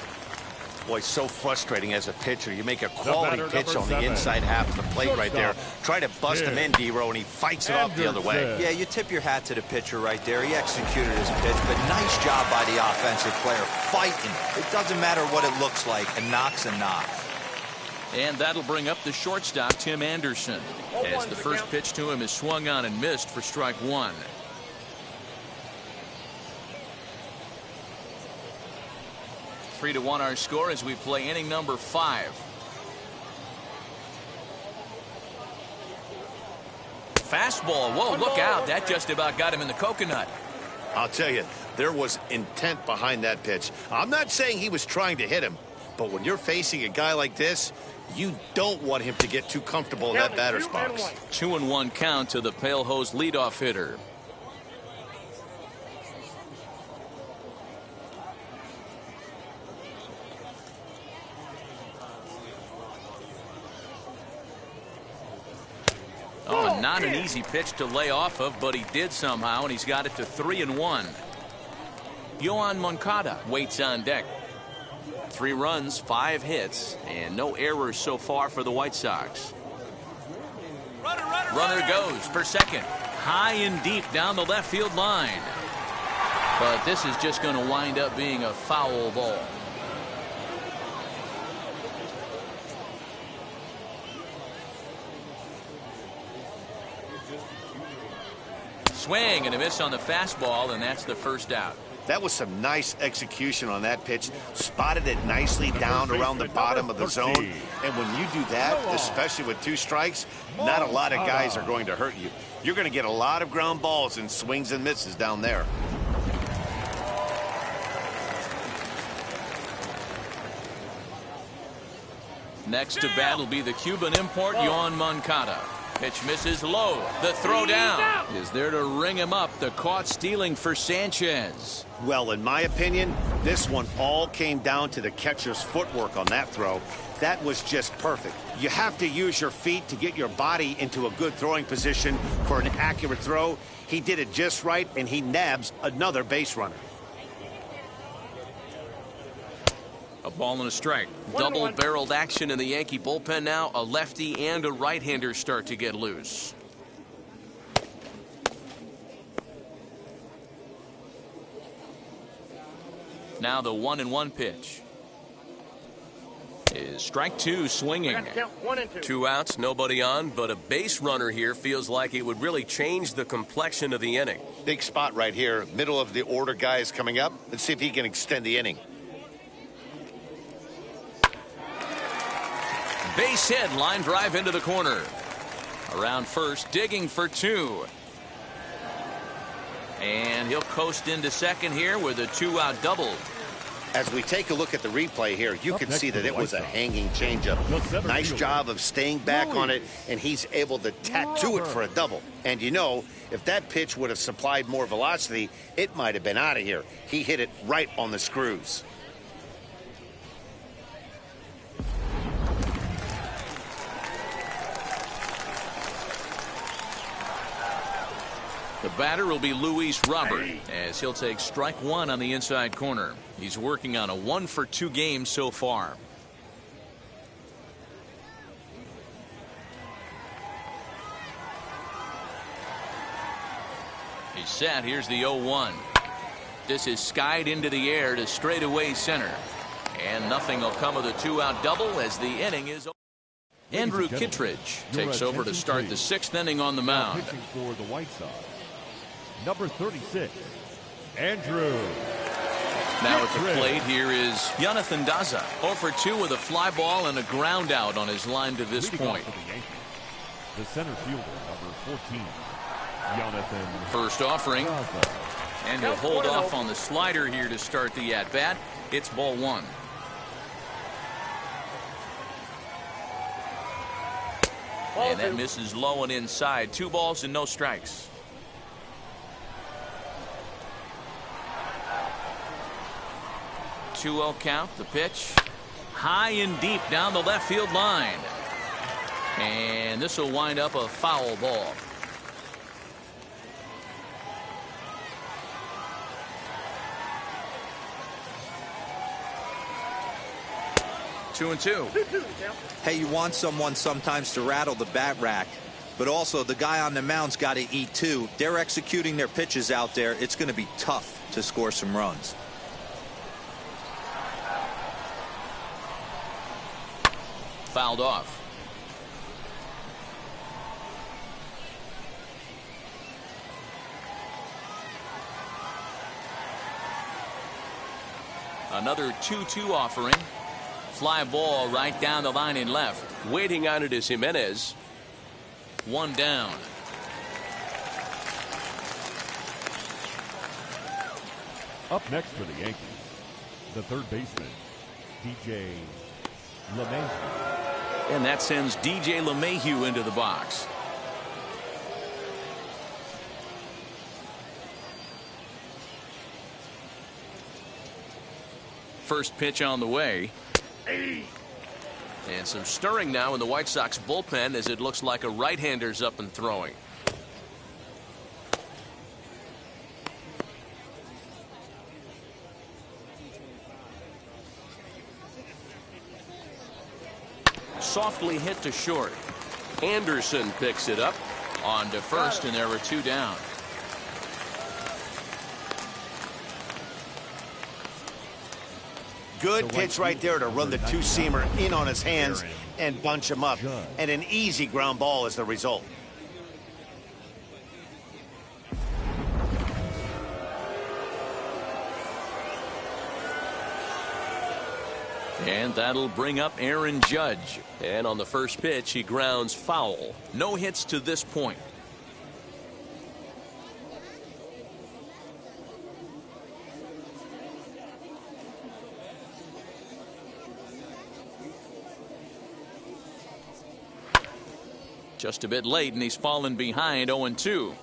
Boy, so frustrating as a pitcher. You make a quality pitch on the inside half of the plate right there. Try to bust him in, D-Row, and he fights it off the other way. Yeah, you tip your hat to the pitcher right there. He executed his pitch, but nice job by the offensive player fighting. It doesn't matter what it looks like. A knock's a knock. And that'll bring up the shortstop, Tim Anderson, as the first pitch to him is swung on and missed for strike 1. Three to 1 our score as we play inning number 5. Fastball. Whoa, look out. That just about got him in the coconut. I'll tell you, there was intent behind that pitch. I'm not saying he was trying to hit him, but when you're facing a guy like this, you don't want him to get too comfortable in that batter's box. 2-1 count to the Pale Hose leadoff hitter. Oh, not an easy pitch to lay off of, but he did somehow, and he's got it to 3-1. Yoan Moncada waits on deck. 3 runs, 5 hits, and no errors so far for the White Sox. Runner goes for second. High and deep down the left field line. But this is just going to wind up being a foul ball. Swing and a miss on the fastball, and that's the first out. That was some nice execution on that pitch. Spotted it nicely down around the bottom of the zone. And when you do that, especially with 2 strikes, not a lot of guys are going to hurt you. You're going to get a lot of ground balls and swings and misses down there. Next to bat will be the Cuban import, Yoan Moncada. Pitch misses low. The throw down is there to ring him up. The caught stealing for Sanchez. Well, in my opinion, this one all came down to the catcher's footwork on that throw. That was just perfect. You have to use your feet to get your body into a good throwing position for an accurate throw. He did it just right, and he nabs another base runner. A ball and a strike. Double-barreled action in the Yankee bullpen now. A lefty and a right-hander start to get loose. Now the 1-1 pitch is strike 2, swinging. 2 outs, nobody on, but a base runner here feels like it would really change the complexion of the inning. Big spot right here. Middle of the order guy is coming up. Let's see if he can extend the inning. Base hit, line drive into the corner. Around first, digging for 2. And he'll coast into second here with a 2-out double. As we take a look at the replay here, you can see that it was a hanging changeup. Nice job of staying back on it, and he's able to tattoo it for a double. And you know, if that pitch would have supplied more velocity, it might have been out of here. He hit it right on the screws. The batter will be Luis Robert, as he'll take strike 1 on the inside corner. He's working on a 1-for-2 game so far. He's set. Here's the 0-1. This is skied into the air to straightaway center. And nothing will come of the 2-out double as the inning is over. Andrew Kittredge takes over to start the 6th inning on the mound. Pitching for the White Sox, number 36, Andrew. Now at the plate here is Jonathan Daza. 0 for 2 with a fly ball and a ground out on his line to this point. The center fielder, number 14, Jonathan. First offering. And he'll hold off on the slider here to start the at-bat. It's ball 1. And that misses low and inside. 2 balls and no strikes. Two-0 count. The pitch high and deep down the left field line, and this will wind up a foul ball. Two and two. Hey, you want someone sometimes to rattle the bat rack, but also the guy on the mound's got to eat too. They're executing their pitches out there. It's going to be tough to score some runs. Fouled off. Another 2-2 offering. Fly ball right down the line and left. Waiting on it is Jimenez. 1 down. Up next for the Yankees, the third baseman, DJ LeMahieu. And that sends DJ LeMahieu into the box. First pitch on the way. And some stirring now in the White Sox bullpen as it looks like a right-hander's up and throwing. Softly hit to short. Anderson picks it up on to first, and there were two down. Good pitch right there to run the two-seamer in on his hands and bunch him up. And an easy ground ball is the result. And that'll bring up Aaron Judge. And on the first pitch, he grounds foul. No hits to this point. Just a bit late, and he's fallen behind 0-2.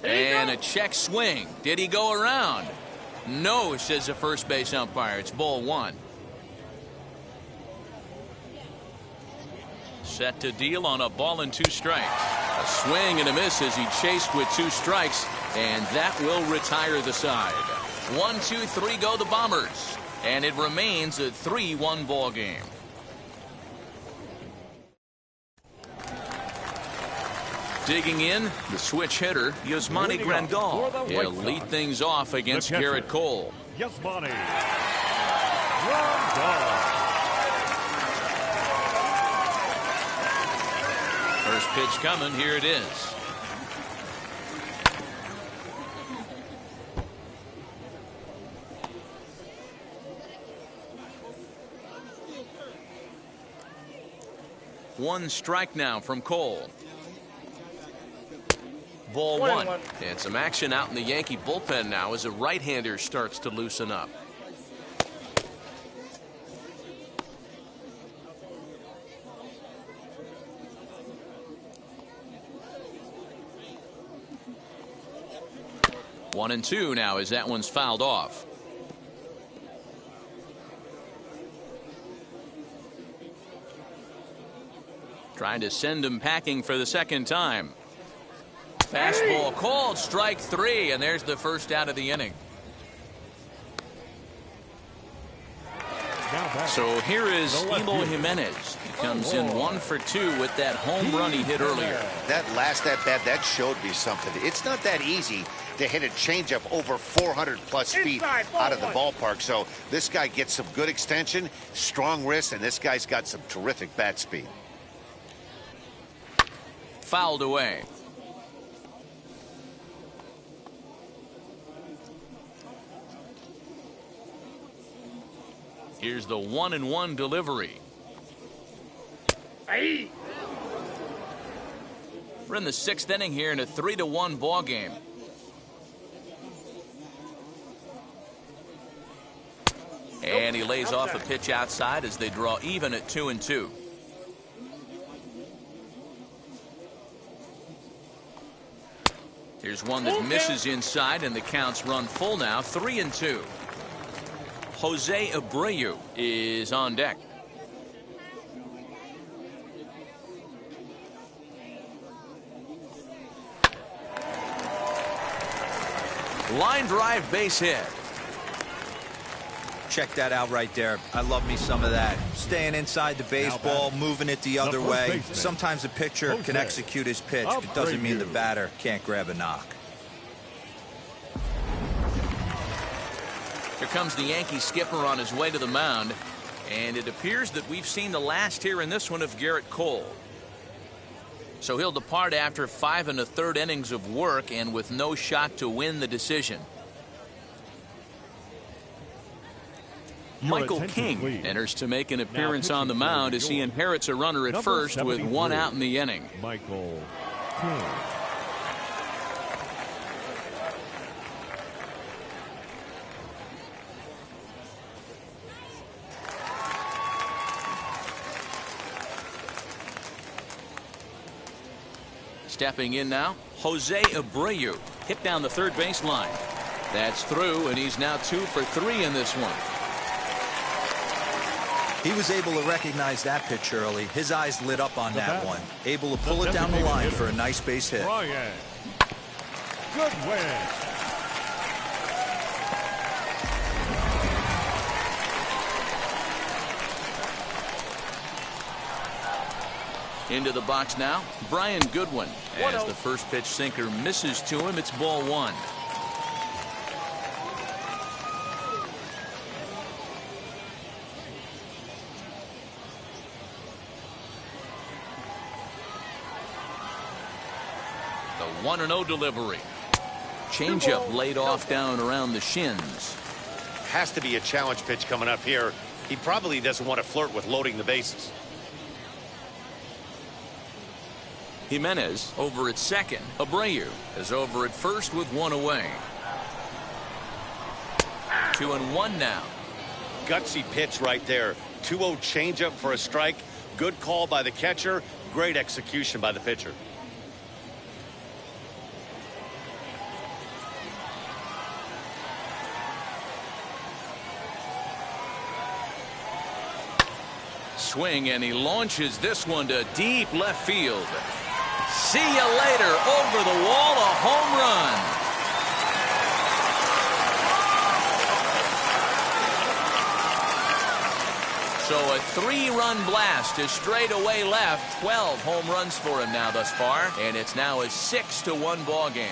And a check swing. Did he go around? No, says the first base umpire. It's ball one. Set to deal on a ball and 2 strikes. A swing and a miss as he chased with 2 strikes, and that will retire the side. 1, 2, 3 go the Bombers, and it remains a 3-1 ball game. Digging in, the switch hitter, Yasmani Grandal. He'll lead things off against Garrett Cole. Yasmani Grandal. First pitch coming. Here it is. One strike now from Cole. Ball one. And some action out in the Yankee bullpen now as a right-hander starts to loosen up. One and two now as that one's fouled off. Trying to send him packing for the second time. Fastball called, strike 3, and there's the first out of the inning. So here is Eloy Jimenez. He comes in 1 for 2 with that home run he hit earlier. That last at bat, that showed me something. It's not that easy to hit a changeup over 400 plus feet out of the ballpark. So this guy gets some good extension, strong wrist, and this guy's got some terrific bat speed. Fouled away. Here's the 1-1 delivery. Hey. We're in the 6th inning here in a 3-1 ball game. And he lays off a pitch outside as they draw even at 2-2. Here's one that misses inside, and the counts run full now, 3-2. Jose Abreu is on deck. Line drive base hit. Check that out right there. I love me some of that. Staying inside the baseball, moving it the other way. Sometimes a pitcher can execute his pitch, but it doesn't mean the batter can't grab a knock. Here comes the Yankee skipper on his way to the mound, and it appears that we've seen the last here in this one of Garrett Cole. So he'll depart after 5 1/3 innings of work and with no shot to win the decision. Michael attention, King please. enters to make an appearance pitching on the for mound New as he York, inherits a runner at number first with 73, one out in the inning. Michael King. Stepping in now, Jose Abreu. Hit down the third base line. That's through, and he's now 2 for 3 in this one. He was able to recognize that pitch early. His eyes lit up on that bat. one. Able to pull it down the line for a nice base hit. Brian. Good win. Into the box now, Brian Goodwin. As the first pitch sinker misses to him, it's ball 1. The 1-0 delivery. Changeup laid off down around the shins. Has to be a challenge pitch coming up here. He probably doesn't want to flirt with loading the bases. Jimenez over at second. Abreu is over at first with 1 away. 2-1 now. Gutsy pitch right there. 2-0 changeup for a strike. Good call by the catcher. Great execution by the pitcher. Swing, and he launches this one to deep left field. See you later. Over the wall, a home run. So a 3-run blast to straightaway left. 12 home runs for him now thus far, and it's now a 6-1 ball game.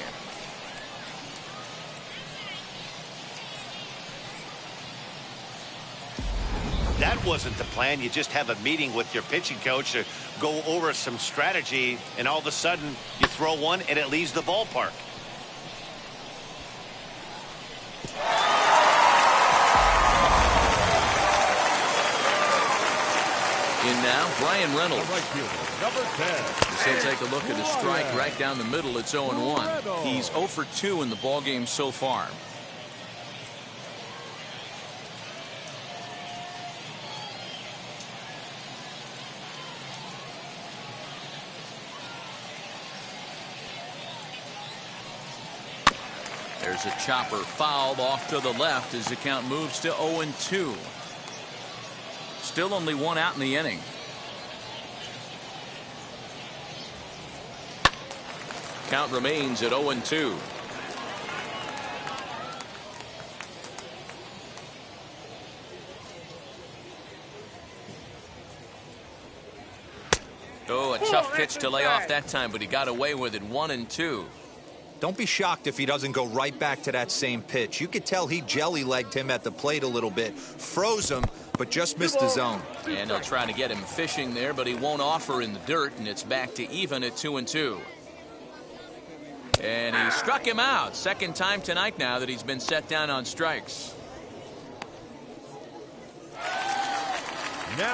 That wasn't the plan. You just have a meeting with your pitching coach to go over some strategy, and all of a sudden you throw one and it leaves the ballpark. In now, Brian Reynolds. The right fielder, number 10. So take a look at a strike right down the middle. It's 0-1. He's 0 for 2 in the ballgame so far. There's a chopper fouled off to the left as the count moves to 0-2. Still only 1 out in the inning. Count remains at 0-2. Oh, a tough pitch to lay off that time, but he got away with it. 1-2. Don't be shocked if he doesn't go right back to that same pitch. You could tell he jelly-legged him at the plate a little bit, froze him, but just missed the zone. And they'll try to get him fishing there, but he won't offer in the dirt, and it's back to even at 2-2. And he struck him out. Second time tonight now that he's been set down on strikes.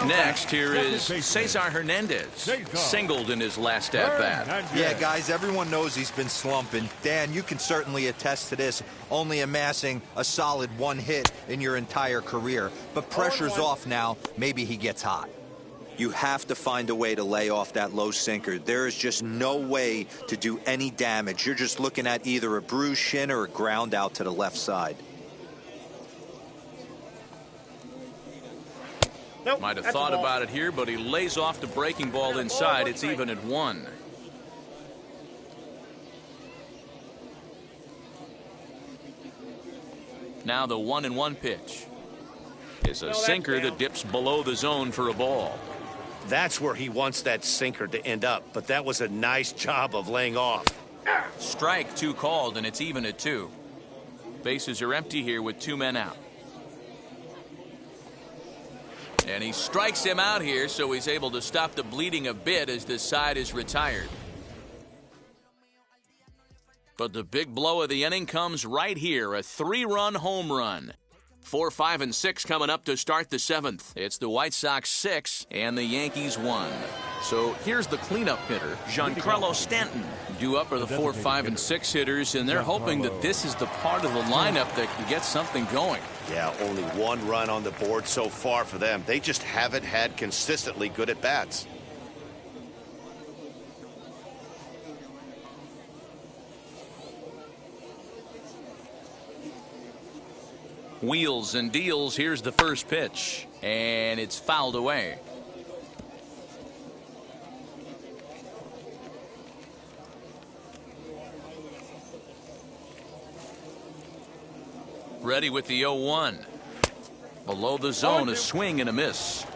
Next, here is Cesar Hernandez. Singled in his last at-bat. Yeah, guys, everyone knows he's been slumping. Dan, you can certainly attest to this, only amassing a solid 1 hit in your entire career. But pressure's off now. Maybe he gets hot. You have to find a way to lay off that low sinker. There is just no way to do any damage. You're just looking at either a bruised shin or a ground out to the left side. Nope, Might have that's a thought ball. about it here, but he lays off the breaking ball inside. It's even at 1. Now the 1-1 pitch is a sinker that dips below the zone for a ball. That's where he wants that sinker to end up, but that was a nice job of laying off. Strike 2 called, and it's even at 2. Bases are empty here with 2 men out. And he strikes him out here, so he's able to stop the bleeding a bit as this side is retired. But the big blow of the inning comes right here, a 3-run home run. 4, 5, and 6 coming up to start the 7th. It's the White Sox 6 and the Yankees 1. So here's the cleanup hitter, Giancarlo Stanton. Due up are the 4, 5, and 6 hitters, and they're hoping that this is the part of the lineup that can get something going. Yeah, only 1 run on the board so far for them. They just haven't had consistently good at-bats. Wheels and deals. Here's the first pitch, and it's fouled away. Ready with the 0-1. Below the zone, a swing and a miss.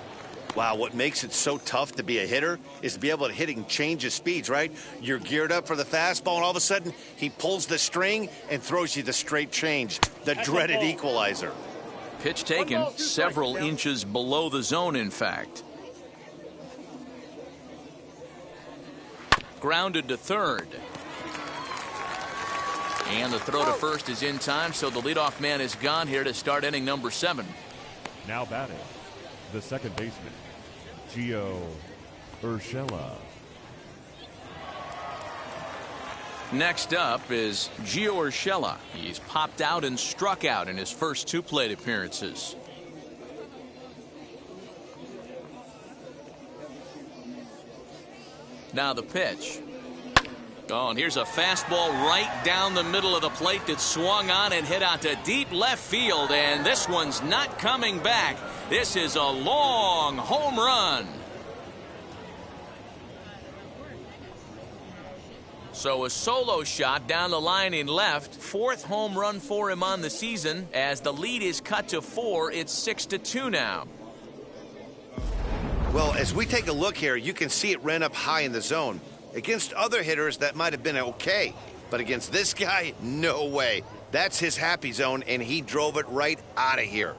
Wow, what makes it so tough to be a hitter is to be able to hit and change his speeds, right? You're geared up for the fastball, and all of a sudden, he pulls the string and throws you the straight change, the dreaded equalizer. Pitch taken several inches below the zone, in fact. Grounded to third. And the throw to first is in time, so the leadoff man is gone here to start inning number 7. Now batting, the second baseman, Gio Urshela. Next up is Gio Urshela. He's popped out and struck out in his first 2 plate appearances. Now the pitch. Oh, and here's a fastball right down the middle of the plate that swung on and hit out to deep left field, and this one's not coming back. This is a long home run. So a solo shot down the line in left. 4th home run for him on the season. As the lead is cut to 4, it's 6-2 now. Well, as we take a look here, you can see it ran up high in the zone. Against other hitters, that might have been okay. But against this guy, no way. That's his happy zone, and he drove it right out of here.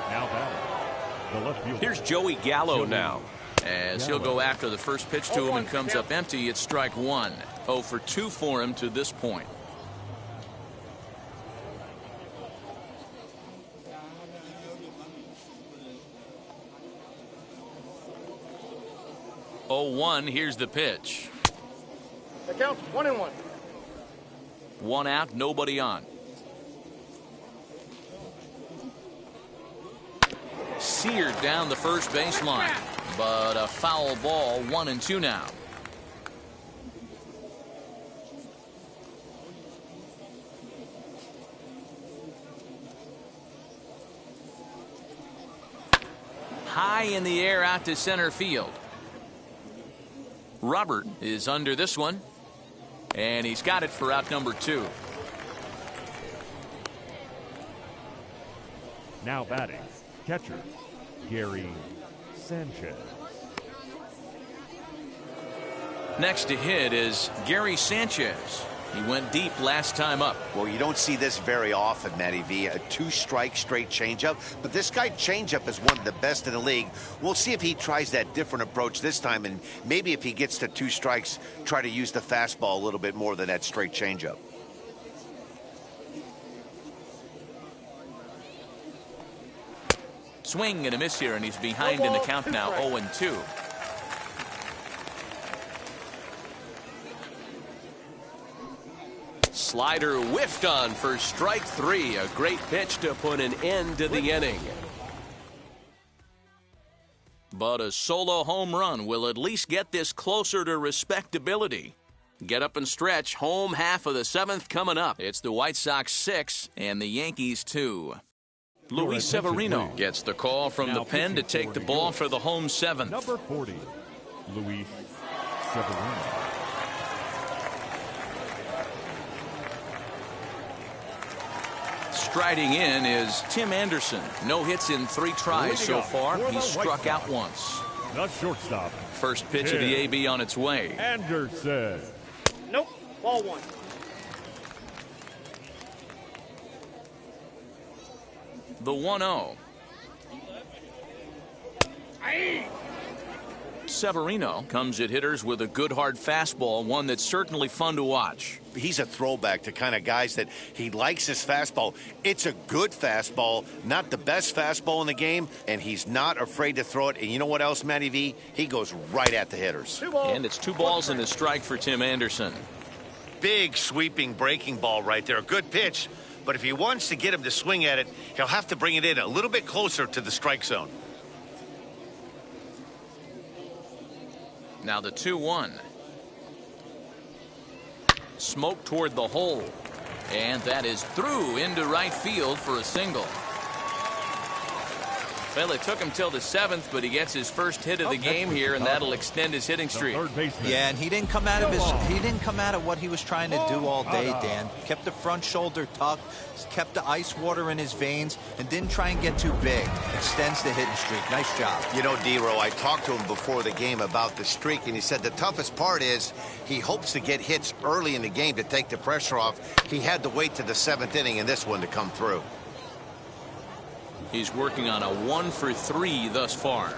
Now batting, the left fielder. Here's Joey Gallo now. As he'll go after the first pitch to him and comes up empty, it's strike 1. 0 for 2 for him to this point. Oh, 1. Here's the pitch. The count's 1-1. 1 out, nobody on. Seared down the first baseline, but a foul ball. 1-2 now. High in the air out to center field. Robert is under this one, and he's got it for out number 2. Now batting, catcher, Gary Sanchez. Next to hit is Gary Sanchez. He went deep last time up. Well, you don't see this very often, Matty V. A 2-strike straight changeup. But this guy changeup is one of the best in the league. We'll see if he tries that different approach this time. And maybe if he gets to 2 strikes, try to use the fastball a little bit more than that straight changeup. Swing and a miss here, and he's behind in the count now, 0-2. Slider whiffed on for strike 3. A great pitch to put an end to the inning. But a solo home run will at least get this closer to respectability. Get up and stretch. Home half of the 7th coming up. It's the White Sox 6 and the Yankees 2. Luis Severino gets the call from the pen to take the ball for the home 7th. Number 40, Luis Severino. Striding in is Tim Anderson. No hits in 3 tries so far. He's struck out once. The shortstop. First pitch of the AB on its way. Anderson. Nope. Ball 1. The 1-0. Severino comes at hitters with a good hard fastball, one that's certainly fun to watch. He's a throwback to kind of guys that he likes his fastball. It's a good fastball, not the best fastball in the game, and he's not afraid to throw it. And you know what else, Matty V? He goes right at the hitters. And it's 2 balls and a strike for Tim Anderson. Big sweeping breaking ball right there. Good pitch. But if he wants to get him to swing at it, he'll have to bring it in a little bit closer to the strike zone. Now the 2-1. Smoke toward the hole. And that is through into right field for a single. Well, it took him till the 7th, but he gets his first hit of the game here, and that'll extend his hitting streak. Yeah, and he didn't come out of what he was trying to do all day, Dan. Kept the front shoulder tucked, kept the ice water in his veins, and didn't try and get too big. Extends the hitting streak. Nice job. You know, D-Row, I talked to him before the game about the streak, and he said the toughest part is he hopes to get hits early in the game to take the pressure off. He had to wait to the 7th inning in this one to come through. He's working on a 1-for-3 thus far.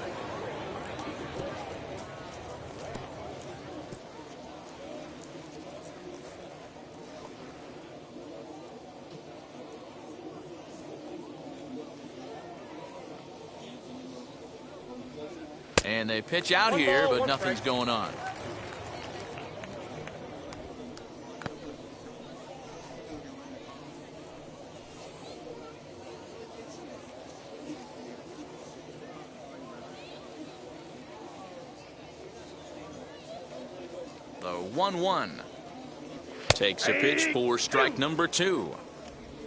And they pitch out here, but nothing's going on. The 1-1. Takes a pitch for strike number 2.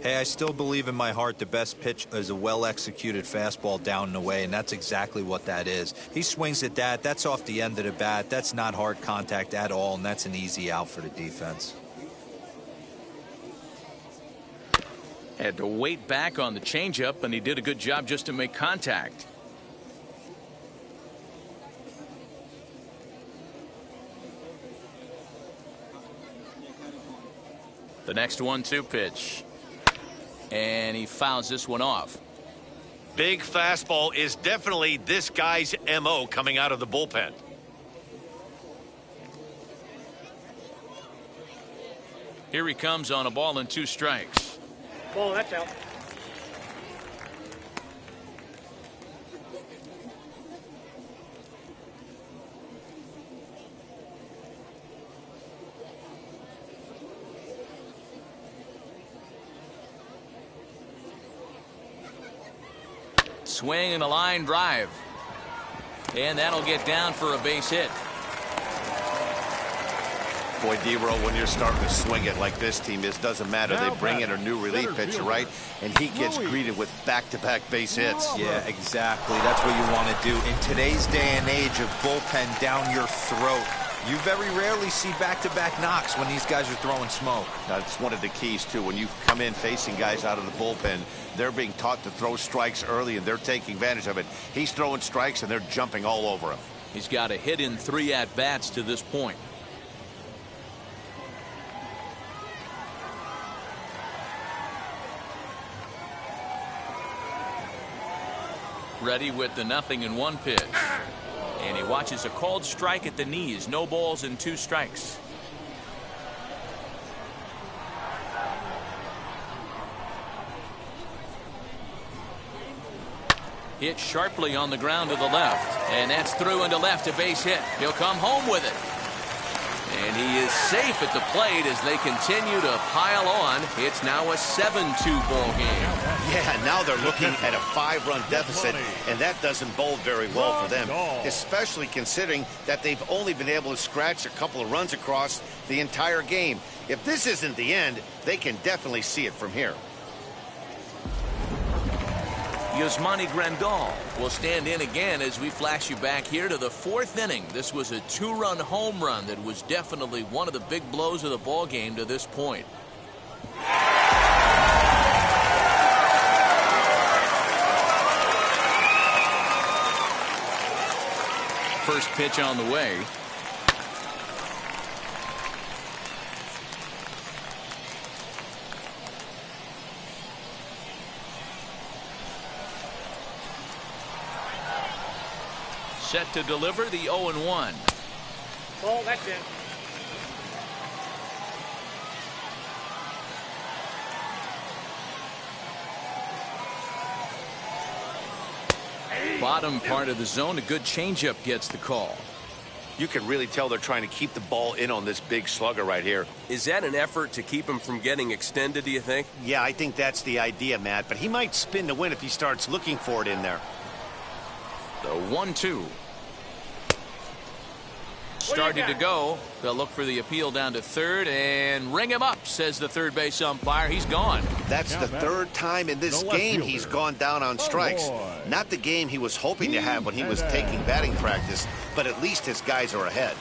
Hey, I still believe in my heart the best pitch is a well-executed fastball down and away, and that's exactly what that is. He swings at that. That's off the end of the bat. That's not hard contact at all, and that's an easy out for the defense. Had to wait back on the changeup, and he did a good job just to make contact. The next 1-2 pitch. And he fouls this one off. Big fastball is definitely this guy's MO coming out of the bullpen. Here he comes on a ball and 2 strikes. Ball, that's out. Swing and a line drive. And that'll get down for a base hit. Boy, D-Row, when you're starting to swing it like this team is, doesn't matter. They bring in a new relief pitcher, right? And he gets greeted with back-to-back base hits. Yeah, exactly. That's what you want to do. In today's day and age of bullpen down your throat, you very rarely see back-to-back knocks when these guys are throwing smoke. That's one of the keys, too. When you come in facing guys out of the bullpen, they're being taught to throw strikes early, and they're taking advantage of it. He's throwing strikes, and they're jumping all over him. He's got a hit in 3 at-bats to this point. Ready with the 0-1 pitch. And he watches a called strike at the knees. No balls and 2 strikes. Hit sharply on the ground to the left. And that's through into left, a base hit. He'll come home with it. And he is safe at the plate as they continue to pile on. It's now a 7-2 ball game. Yeah, now they're looking at a 5-run deficit, and that doesn't bode very well for them, especially considering that they've only been able to scratch a couple of runs across the entire game. If this isn't the end, they can definitely see it from here. Yasmani Grandal will stand in again as we flash you back here to the 4th inning. This was a 2-run home run that was definitely one of the big blows of the ball game to this point. First pitch on the way. Set to deliver the 0-1. Ball, that's in. Bottom part of the zone, a good changeup gets the call. You can really tell they're trying to keep the ball in on this big slugger right here. Is that an effort to keep him from getting extended, do you think? Yeah, I think that's the idea, Matt. But he might spin to win if he starts looking for it in there. The 1-2. Starting to go. They'll look for the appeal down to third and ring him up, says the third base umpire. He's gone. That's the third time in this game he's gone down on strikes. Not the game he was hoping to have when he was taking batting practice, but at least his guys are ahead.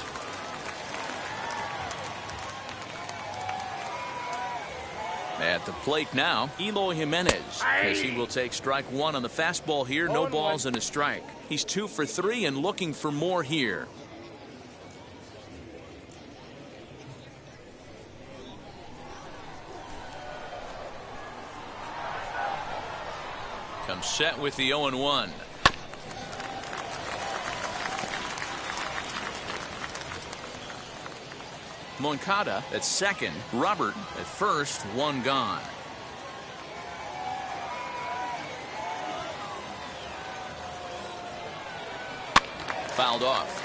At the plate now, Eloy Jimenez, as he will take strike one on the fastball here. No balls and a strike. He's 2 for 3 and looking for more here. Comes set with the 0-1. Moncada at second. Robert at first. One gone. Fouled off.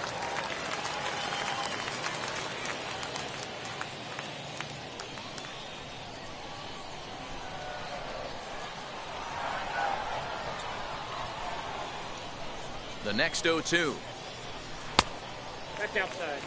The next 0-2. That's outside.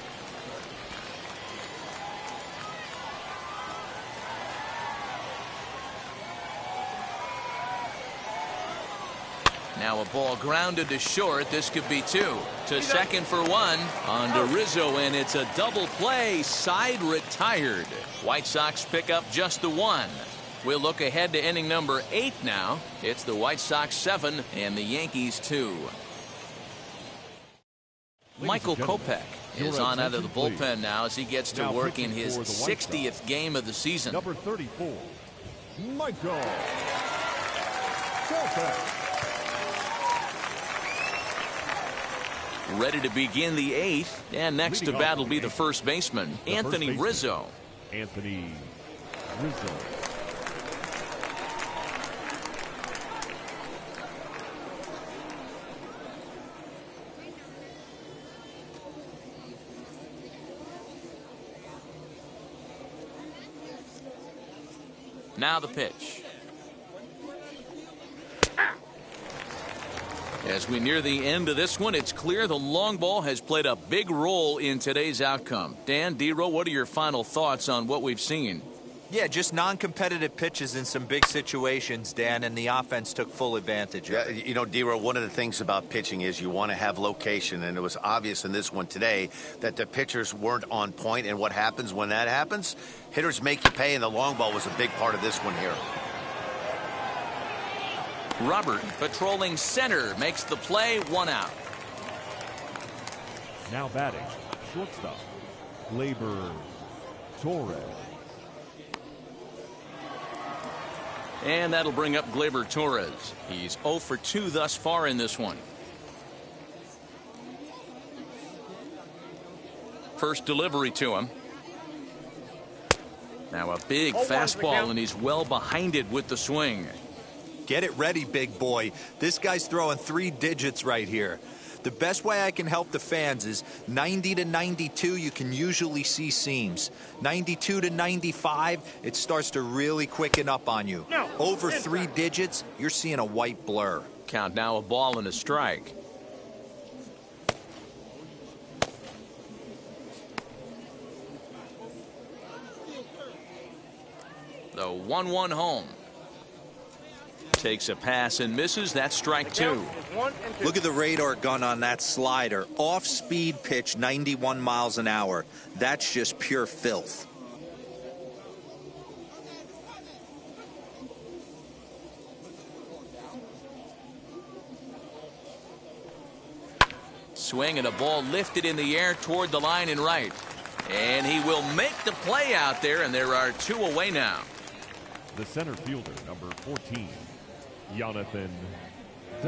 Now a ball grounded to short. This could be 2. To second for 1. On to Rizzo, and it's a double play. Side retired. White Sox pick up just the 1. We'll look ahead to inning number 8 now. It's the White Sox 7 and the Yankees 2. Michael Kopech is on out of the bullpen now as he gets to work in his 60th game of the season. Number 34, Michael Kopech. Ready to begin the 8th, and next to bat will be the first baseman, Anthony Rizzo. Anthony Rizzo. Now the pitch. As we near the end of this one, it's clear the long ball has played a big role in today's outcome. Dan, D-Row, what are your final thoughts on what we've seen? Yeah, just non-competitive pitches in some big situations, Dan, and the offense took full advantage of it. You know, D-Row, one of the things about pitching is you want to have location, and it was obvious in this one today that the pitchers weren't on point, and what happens when that happens? Hitters make you pay, and the long ball was a big part of this one here. Robert, patrolling center, makes the play. 1 out. Now batting, shortstop, Gleyber Torres. And that'll bring up Gleyber Torres. He's 0 for 2 thus far in this one. First delivery to him. Now a big fastball, and he's well behind it with the swing. Get it ready, big boy. This guy's throwing 3 digits right here. The best way I can help the fans is 90 to 92, you can usually see seams. 92 to 95, it starts to really quicken up on you. Over 3 digits, you're seeing a white blur. Count now, a ball and a strike. The 1-1 home. Takes a pass and misses. That's strike 2. Look at the radar gun on that slider. Off-speed pitch, 91 miles an hour. That's just pure filth. Swing and a ball lifted in the air toward the line and right. And he will make the play out there, and there are 2 away now. The center fielder, number 14, Jonathan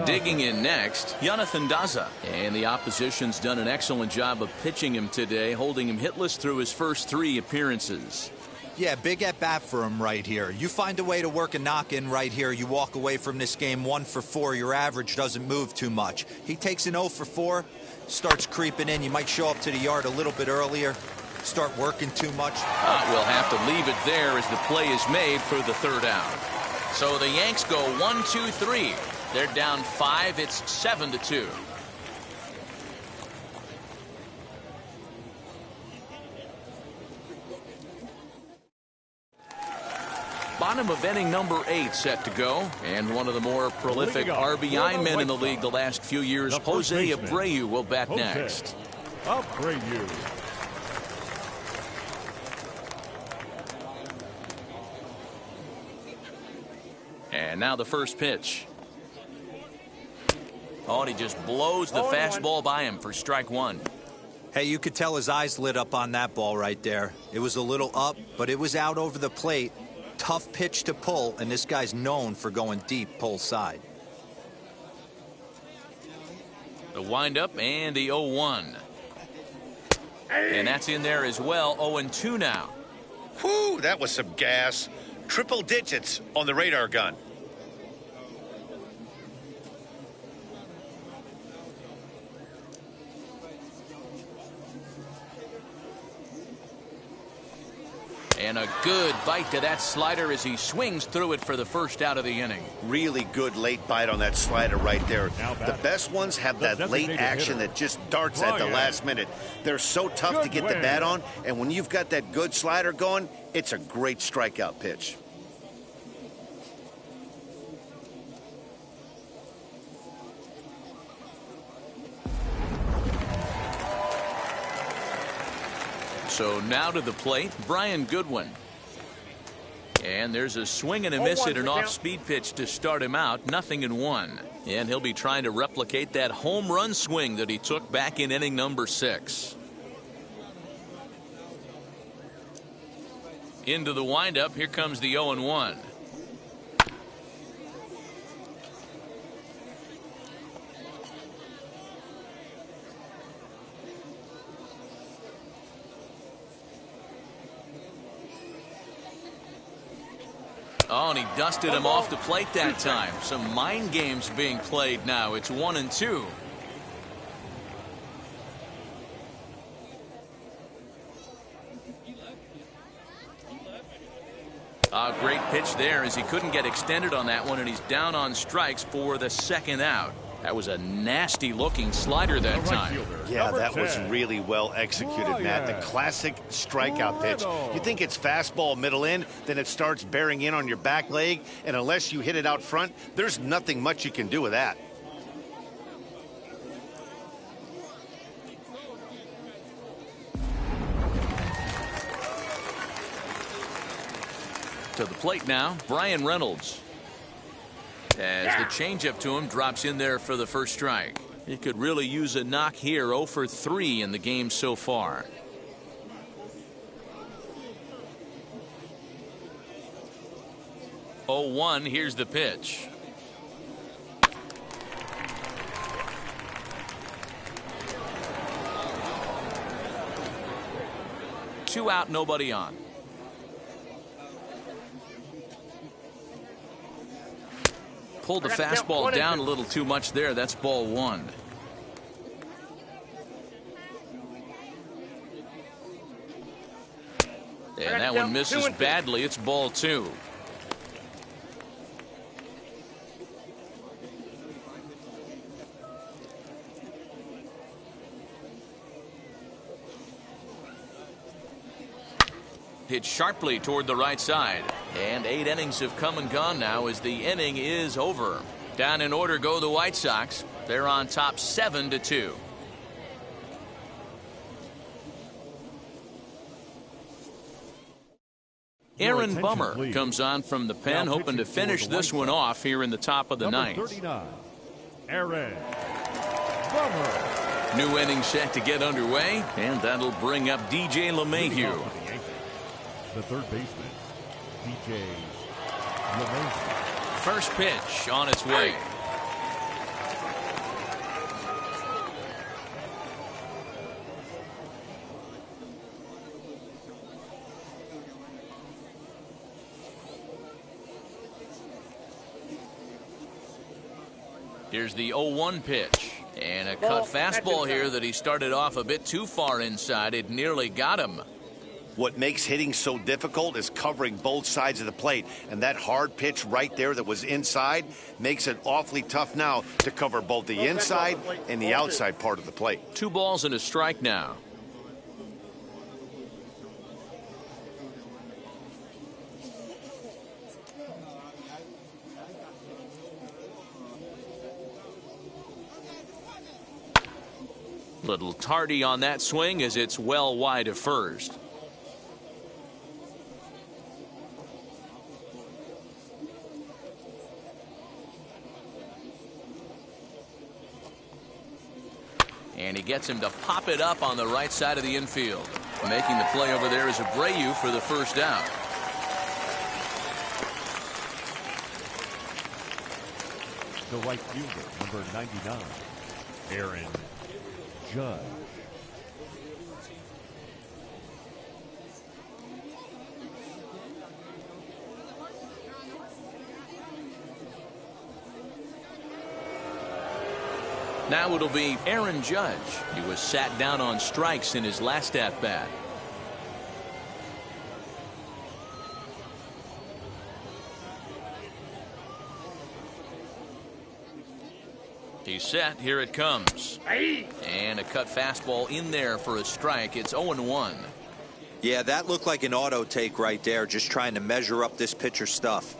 Digging in next, Jonathan Daza. And the opposition's done an excellent job of pitching him today, holding him hitless through his first 3 appearances. Yeah, big at bat for him right here. You find a way to work a knock in right here. You walk away from this game 1 for 4. Your average doesn't move too much. He takes an 0 for 4, starts creeping in. You might show up to the yard a little bit earlier, start working too much. We'll have to leave it there as the play is made for the 3rd out. So the Yanks go 1, 2, 3. They're down 5. It's 7-2. Bottom of inning number 8 set to go, and one of the more prolific RBI men in the league the last few years, Jose Abreu, will bat next. Abreu. And now the first pitch. Oh, and he just blows the fastball by him for strike 1. Hey, you could tell his eyes lit up on that ball right there. It was a little up, but it was out over the plate. Tough pitch to pull, and this guy's known for going deep pull side. The windup and the 0-1. And that's in there as well. 0-2 now. Whew, that was some gas. Triple digits on the radar gun. And a good bite to that slider as he swings through it for the first out of the inning. Really good late bite on that slider right there. The best ones have that late action that just darts at the last minute. They're so tough to get the bat on, and when you've got that good slider going, it's a great strikeout pitch. So now to the plate, Brian Goodwin. And there's a swing and a miss at an off-speed pitch to start him out. 0-1. And he'll be trying to replicate that home run swing that he took back in inning number 6. Into the windup. Here comes the 0-1. Oh, and he dusted him off the plate that time. Some mind games being played now. It's 1-2. A great pitch there as he couldn't get extended on that one, and he's down on strikes for the 2nd out. That was a nasty looking slider that time. Yeah, that was really well executed, Matt. The classic strikeout pitch. You think it's fastball middle in, then it starts bearing in on your back leg, and unless you hit it out front, there's nothing much you can do with that. To the plate now, Brian Reynolds. As the changeup to him drops in there for the first strike. He could really use a knock here. 0 for 3 in the game so far. Oh, 1. Here's the pitch. Two out, nobody on. Pulled the fastball down a little too much there. That's ball 1. And that one misses badly. It's ball 2. Hit sharply toward the right side. And 8 innings have come and gone now as the inning is over. Down in order go the White Sox. They're on top 7-2. Aaron Bummer comes on from the pen, hoping to finish this one off here in the top of the 9th. 39, Aaron Bummer. New inning set to get underway, and that'll bring up DJ LeMahieu. The third baseman, DJ LeMahieu. First pitch on its way. Here's the 0-1 pitch. And a cut fastball here that he started off a bit too far inside. It nearly got him. What makes hitting so difficult is covering both sides of the plate. And that hard pitch right there that was inside makes it awfully tough now to cover both the inside and the outside part of the plate. 2 balls and a strike now. Little tardy on that swing as it's well wide of first. And he gets him to pop it up on the right side of the infield. Making the play over there is Abreu for the first out. The right fielder, number 99, Aaron Judge. Now it'll be Aaron Judge. He was sat down on strikes in his last at-bat. He's set. Here it comes. And a cut fastball in there for a strike. It's 0-1. Yeah, that looked like an auto take right there, just trying to measure up this pitcher's stuff.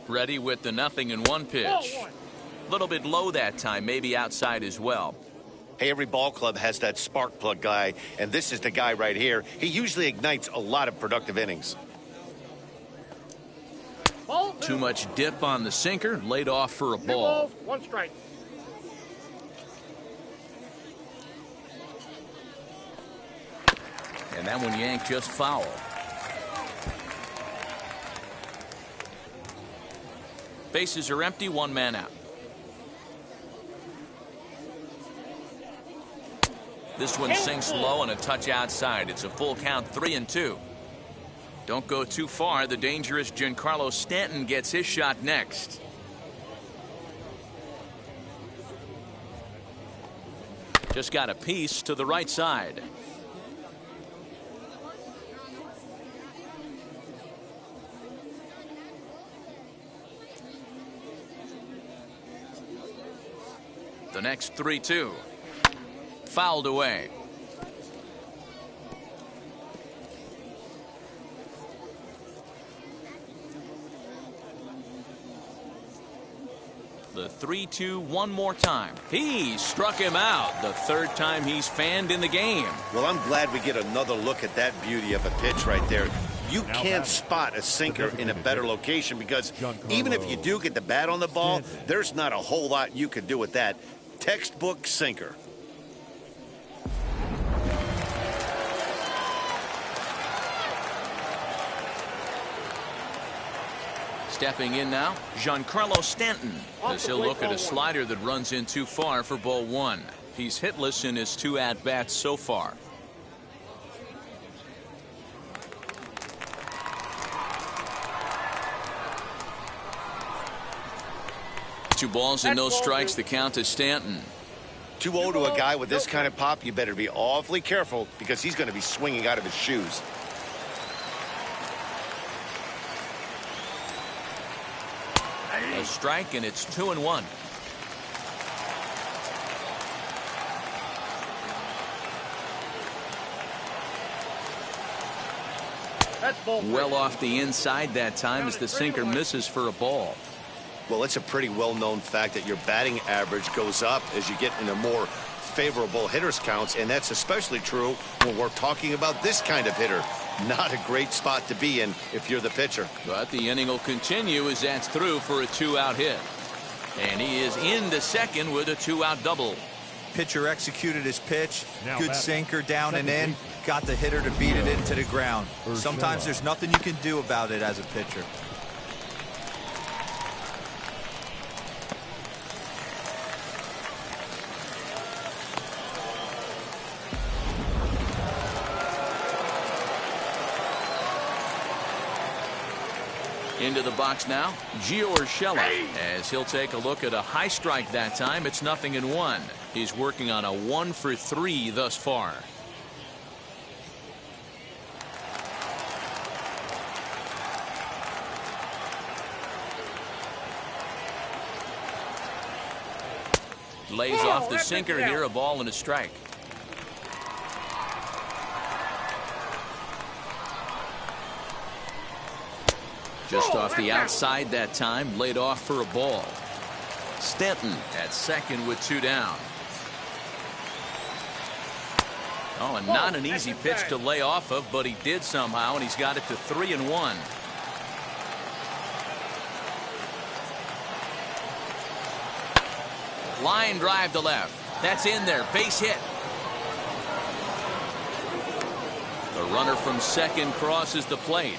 Ready with the 0-1 pitch. A little bit low that time, maybe outside as well. Hey, every ball club has that spark plug guy, and this is the guy right here. He usually ignites a lot of productive innings. Too much dip on the sinker, laid off for a ball. 1 strike. And that one yanked just foul. Bases are empty, 1 man out. This one sinks low and a touch outside. It's a full count, 3-2. Don't go too far. The dangerous Giancarlo Stanton gets his shot next. Just got a piece to the right side. The next 3-2. Fouled away. The 3-2 one more time. He struck him out. The 3rd time he's fanned in the game. Well, I'm glad we get another look at that beauty of a pitch right there. You can't spot a sinker in a better location because even if you do get the bat on the ball, there's not a whole lot you could do with that. Textbook sinker. Stepping in now, Giancarlo Stanton, as he'll look at a slider that runs in too far for ball 1. He's hitless in his 2 at-bats so far. Two balls and no strikes. The count is Stanton. 2-0 to a guy with this kind of pop, you better be awfully careful because he's going to be swinging out of his shoes. A strike, and it's 2-1. Well off the inside that time as the sinker misses for a ball. Well, it's a pretty well-known fact that your batting average goes up as you get into more favorable hitters counts, and that's especially true when we're talking about this kind of hitter. Not a great spot to be in if you're the pitcher. But the inning will continue as that's through for a 2-out hit. And he is into second with a 2-out double. Pitcher executed his pitch. Good sinker down and in. Got the hitter to beat it into the ground. Sometimes there's nothing you can do about it as a pitcher. Into the box now, Gio Urshela, as he'll take a look at a high strike that time. It's 0-1. He's working on a 1-for-3 thus far. Lays off the sinker here, a ball and a strike. Just off the outside that time, laid off for a ball. Stanton at second with 2 down. Oh, and not an easy pitch to lay off of, but he did somehow, and he's got it to 3-1. Line drive to left. That's in there. Base hit. The runner from second crosses the plate.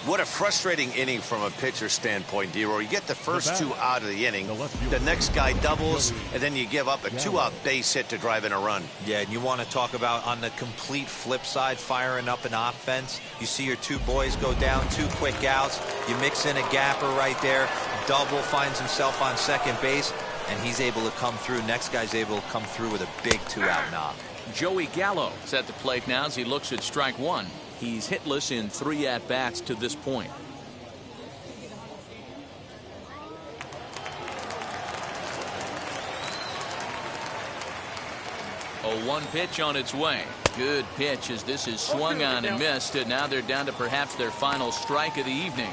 What a frustrating inning from a pitcher standpoint, D-Roy. You get the first 2 out of the inning. The next guy doubles, and then you give up a 2-out base hit to drive in a run. Yeah, and you want to talk about on the complete flip side, firing up an offense. You see your 2 boys go down, 2 quick outs. You mix in a gapper right there. Double, finds himself on second base, and he's able to come through. Next guy's able to come through with a big 2-out knock. Joey Gallo is at the plate now as he looks at strike 1. He's hitless in 3 at-bats to this point. A 1 pitch on its way. Good pitch as this is swung on and missed, and now they're down to perhaps their final strike of the evening.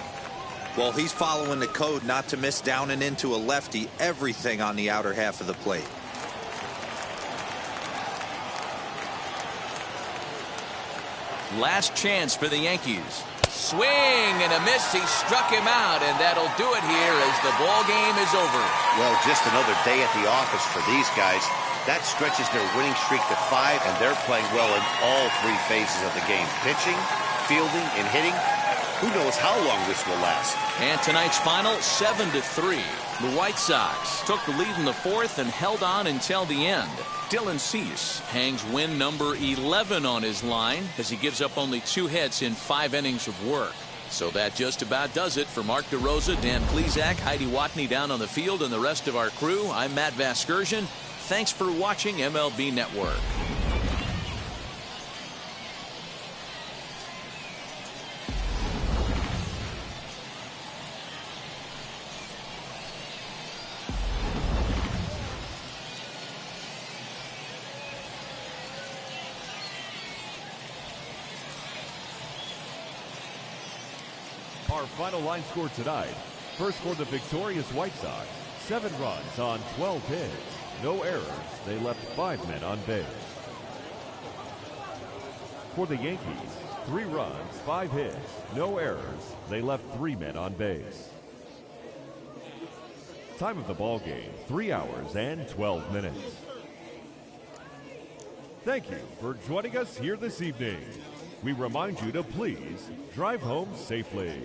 Well, he's following the code not to miss down and into a lefty. Everything on the outer half of the plate. Last chance for the Yankees. Swing and a miss. He struck him out, and that'll do it here as the ball game is over. Well, just another day at the office for these guys. That stretches their winning streak to 5, and they're playing well in all 3 phases of the game. Pitching, fielding, and hitting. Who knows how long this will last. And tonight's final, 7-3. The White Sox took the lead in the 4th and held on until the end. Dylan Cease hangs win number 11 on his line as he gives up only 2 hits in 5 innings of work. So that just about does it for Mark DeRosa, Dan Plesac, Heidi Watney down on the field, and the rest of our crew. I'm Matt Vasgersian. Thanks for watching MLB Network. Our final line score tonight. First for the victorious White Sox, 7 runs on 12 hits. No errors. They left 5 men on base. For the Yankees, 3 runs, 5 hits. No errors. They left 3 men on base. Time of the ball game, 3 hours and 12 minutes. Thank you for joining us here this evening. We remind you to please drive home safely.